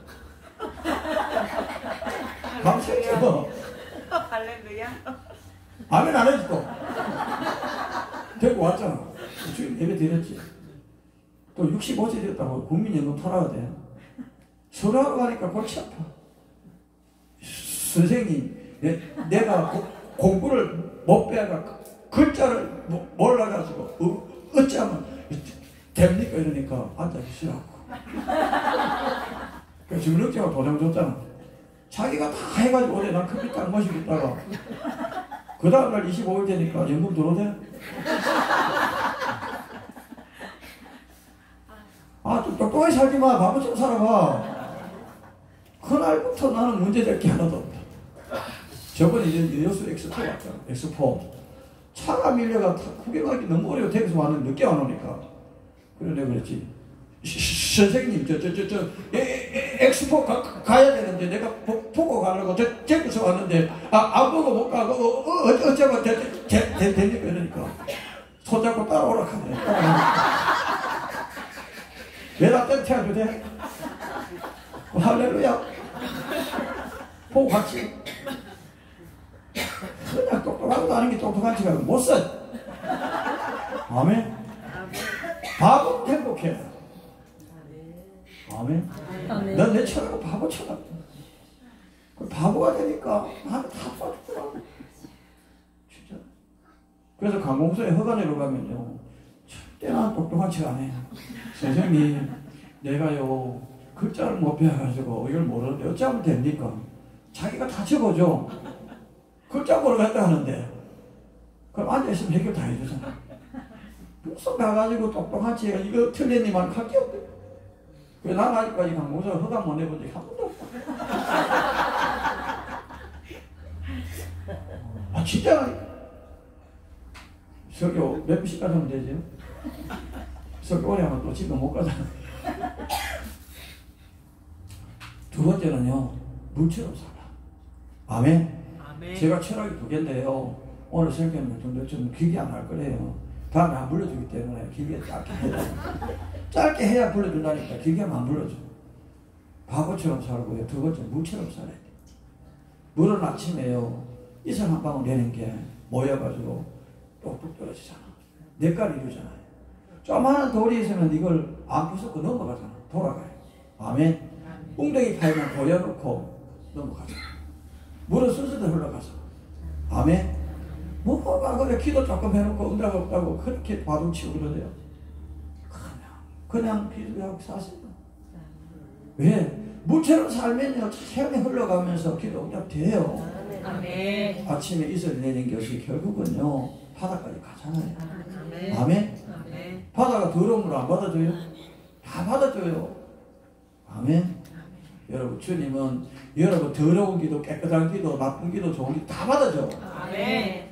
감사해요. 할렐루야. 아멘 안 해도 또 데리고 왔잖아. 주일 예배 드렸지. 또 65세 됐다고 국민연금 털어야 돼. 설하러 가니까 골치 아파. 선생님 내가 공부를 못 배워가 글자를 몰라가지고 어찌하면 됩니까? 이러니까 앉아계시라고. 그래서 주민등록증하고 도장 줬잖아. 자기가 다 해가지고 어제 난 커피 딱 마시고 있다가 그 다음날 25일 되니까 연금 들어오대. 아, 좀 똑똑하게 살지 마. 바보처럼 살아봐. 그날부터 나는 문제될 게 하나도 없다. 저번에 이제 여수 엑스포 왔잖아. 엑스포. 차가 밀려가 구경하기 너무 어려워. 대구에서 왔는데 늦게 안 오니까. 그래 내가 그랬지. 선생님 엑스포 가야 되는데 내가 보고 가려고 대구에서 왔는데 안 보고 못 가고 어쩌면 됩니까? 이러니까 손잡고 따라오라 하네. 왜 나 땡태워도 돼? 할렐루야. 보고 갔지. 그냥 똑똑한 거 아닌 게 똑똑한 척 하고 못 써. 아멘. 바보 행복해. 아멘. 넌 내 처럼 바보처럼. 바보가 되니까 나는 다 빠졌더라. 진짜. 그래서 관공서에 허가 내러 가면요, 절대 난 똑똑한 척 안 해. 선생님, 내가요 글자를 못 배워가지고 이걸 모르는데 어찌하면 됩니까? 자기가 다 적어줘. 글자 모르겠다 하는데 그럼 앉아있으면 해결 다 해주잖아. 무슨 가가지고 똑똑한 척 이거 틀렸니만 할 게 없대. 그래 난 아직까지 관공서 허가 못 내본 적이 한 번도 없다. 아 진짜. 설교 몇 시까지 하면 되죠? 설교 오래 하면 또 집에 못 가잖아. 두 번째는요, 물처럼 살아. 아멘. 아멘. 제가 철학이 2개인데요. 오늘 설교는 좀 길게 안 할 거래요. 다음에 안 불러주기 때문에 길게 짧게 해야 짧게 해야 불러준다니까 길게 하면 안 불러줘. 바보처럼 살고요. 두 번째 물처럼 살아야 돼. 물은 아침에요, 이슬 한 방울 내는 게 모여가지고 똑똑 떨어지잖아. 냇가를 이루잖아요. 조그마한 돌이 있으면 이걸 안 부수고 넘어가잖아. 돌아가요. 아멘. 웅덩이 파이만 보여놓고 넘어가죠. 물은 순수대 흘러가서. 아멘. 뭐가 그래 기도 조금 해놓고 응답 없다고 그렇게 바둑치고 그러대요. 그냥 기도하고 사세요. 왜? 물처럼 살면요 체험이 흘러가면서 기도 응답 돼요. 아멘. 아침에 이슬 내린 것이 결국은요 바다까지 가잖아요. 아멘. 아멘. 아멘. 바다가 더러운 걸 안 받아줘요? 다 받아줘요. 아멘. 여러분 주님은 여러분 더러운 기도, 깨끗한 기도, 나쁜 기도, 좋은 기도 다 받아줘. 아멘.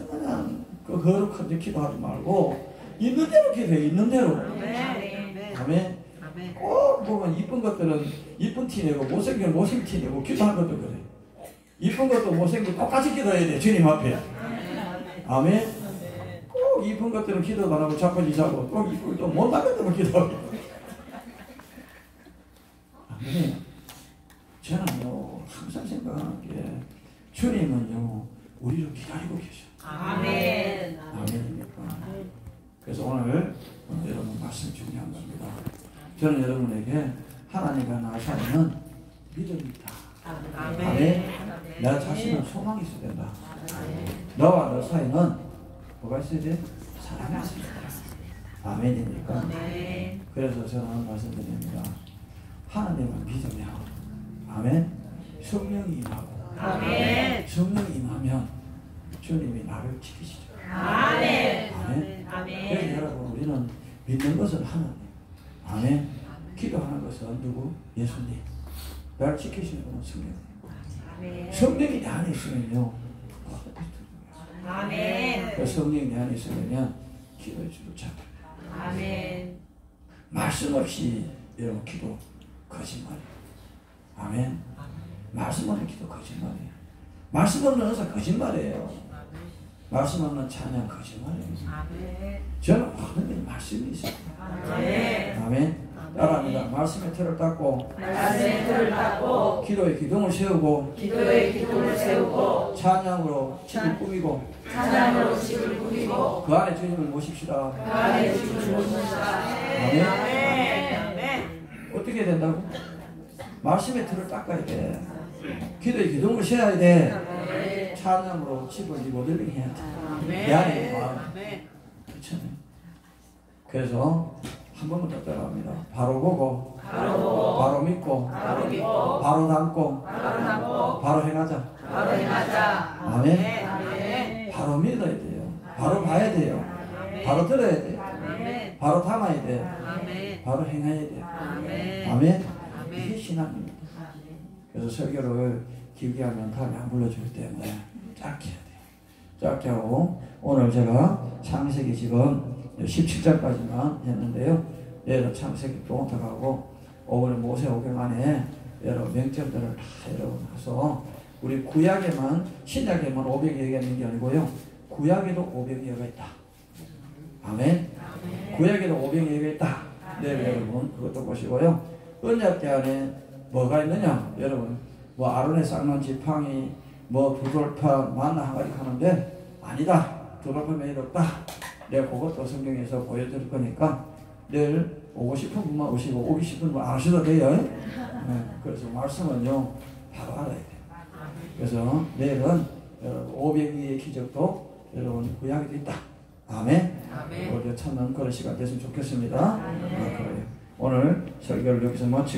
그냥 그 거룩한 기도하지 말고 있는 대로 기도해. 있는 대로. 아멘. 아멘. 아멘. 꼭 보면 이쁜 것들은 이쁜 티 내고 못생긴 못생긴 티 내고 기도하는 것도 그래. 이쁜 것도 못생긴 똑같이 기도해야 돼. 주님 앞에. 아멘. 꼭 이쁜 것들은 기도도 안 하고 자빠지자고 꼭 이쁜 또 못난 것들만 기도하고. 아멘. 저는요 항상 생각하는 게 주님은요 우리를 기다리고 계셔. 아멘. 아멘입니까? 그래서 오늘 여러분 말씀 중요한 겁니다. 저는 여러분에게 하나님과 나 사이는 믿음이 있다. 아멘. 나 자신은 소망이 있어야 된다. 너와 너 사이는 뭐가 있어야 돼? 사랑이 있어야 된다. 아멘입니까? 그래서 저는 말씀드립니다. 하나님을 믿으면 아멘. 성령이 임하고 아멘. 성령이 임하면 주님이 나를 지키시죠. 아멘. 아멘. 아멘. 그래서 여러분 우리는 믿는 것은 하나님. 아멘. 기도하는 것은 누구? 예수님. 나를 지키시는 분은 성령. 아멘. 성령이 내 안에 있으면요. 아멘. 그 성령이 내 안에 있으면 기도의 줄을 잡아요. 아멘. 말씀 없이 여러분 기도 거짓말이에요. 아멘. 말씀 없는 기도 거짓말이에요. 말씀 없는 은사 거짓말이에요. 말씀 없는 찬양 거짓말이에요. 아멘. 저는 하나님의 말씀이 있어요. 아멘. 아멘. 따라합니다. 말씀의 틀을 닦고 말씀의 틀을 닦고 기도의 기둥을 세우고 기도의 기둥을 세우고 찬양으로 집을 꾸미고 찬양으로 집을 꾸미고 그 안에 주님을 모십시다. 그 안에 집을 모십시다. 아멘. 아멘. 어떻게 된다고? 말씀의 틀을 닦아야 돼. 기도의 기둥을 세워야 돼. 찬양으로 집을 리모델링 해야 돼. 내 안에 마음. 그렇잖아요. 그래서 한 번만 더 따라합니다. 바로 보고, 바로 믿고, 바로 담고, 바로 행하자. 아멘. 바로 믿어야 돼요. 바로 봐야 돼요. 바로 들어야 돼요. 바로 담아야 돼요. 바로 행해야 돼요. 아멘. 이게 신앙입니다. 그래서 설교를 길게 하면 답이 안 불러주기 때문에 짧게 해야 돼요. 짧게 하고 오늘 제가 창세기 지금 17장까지만 했는데요. 내일 창세기 또 들어가고 5월에 모세오경 안에 여러 명점들을 다 여러분 해서 우리 구약에만 신약에만 500여 개가 있는 게 아니고요. 구약에도 500여 개가 있다. 아멘. 구약에도 500여 개가 있다. 내일 여러분 그것도 보시고요. 언약 때 안에 뭐가 있느냐? 여러분 뭐 아론의 쌍난 지팡이 뭐 두돌판 만나 한 가지 하는데 아니다. 두돌판 매일 없다. 내가 그것도 성경에서 보여드릴 거니까 내일 오고 싶은 분만 오시고 오기 싶은 분 안 오셔도 돼요. 네, 그래서 말씀은요 바로 알아야 돼요. 그래서 내일은 500위의 기적도 여러분 구약에도 있다. 아멘. 우리 찾는 그런 시간 됐으면 좋겠습니다. 그래요. 오늘 설교를 여기서 마치고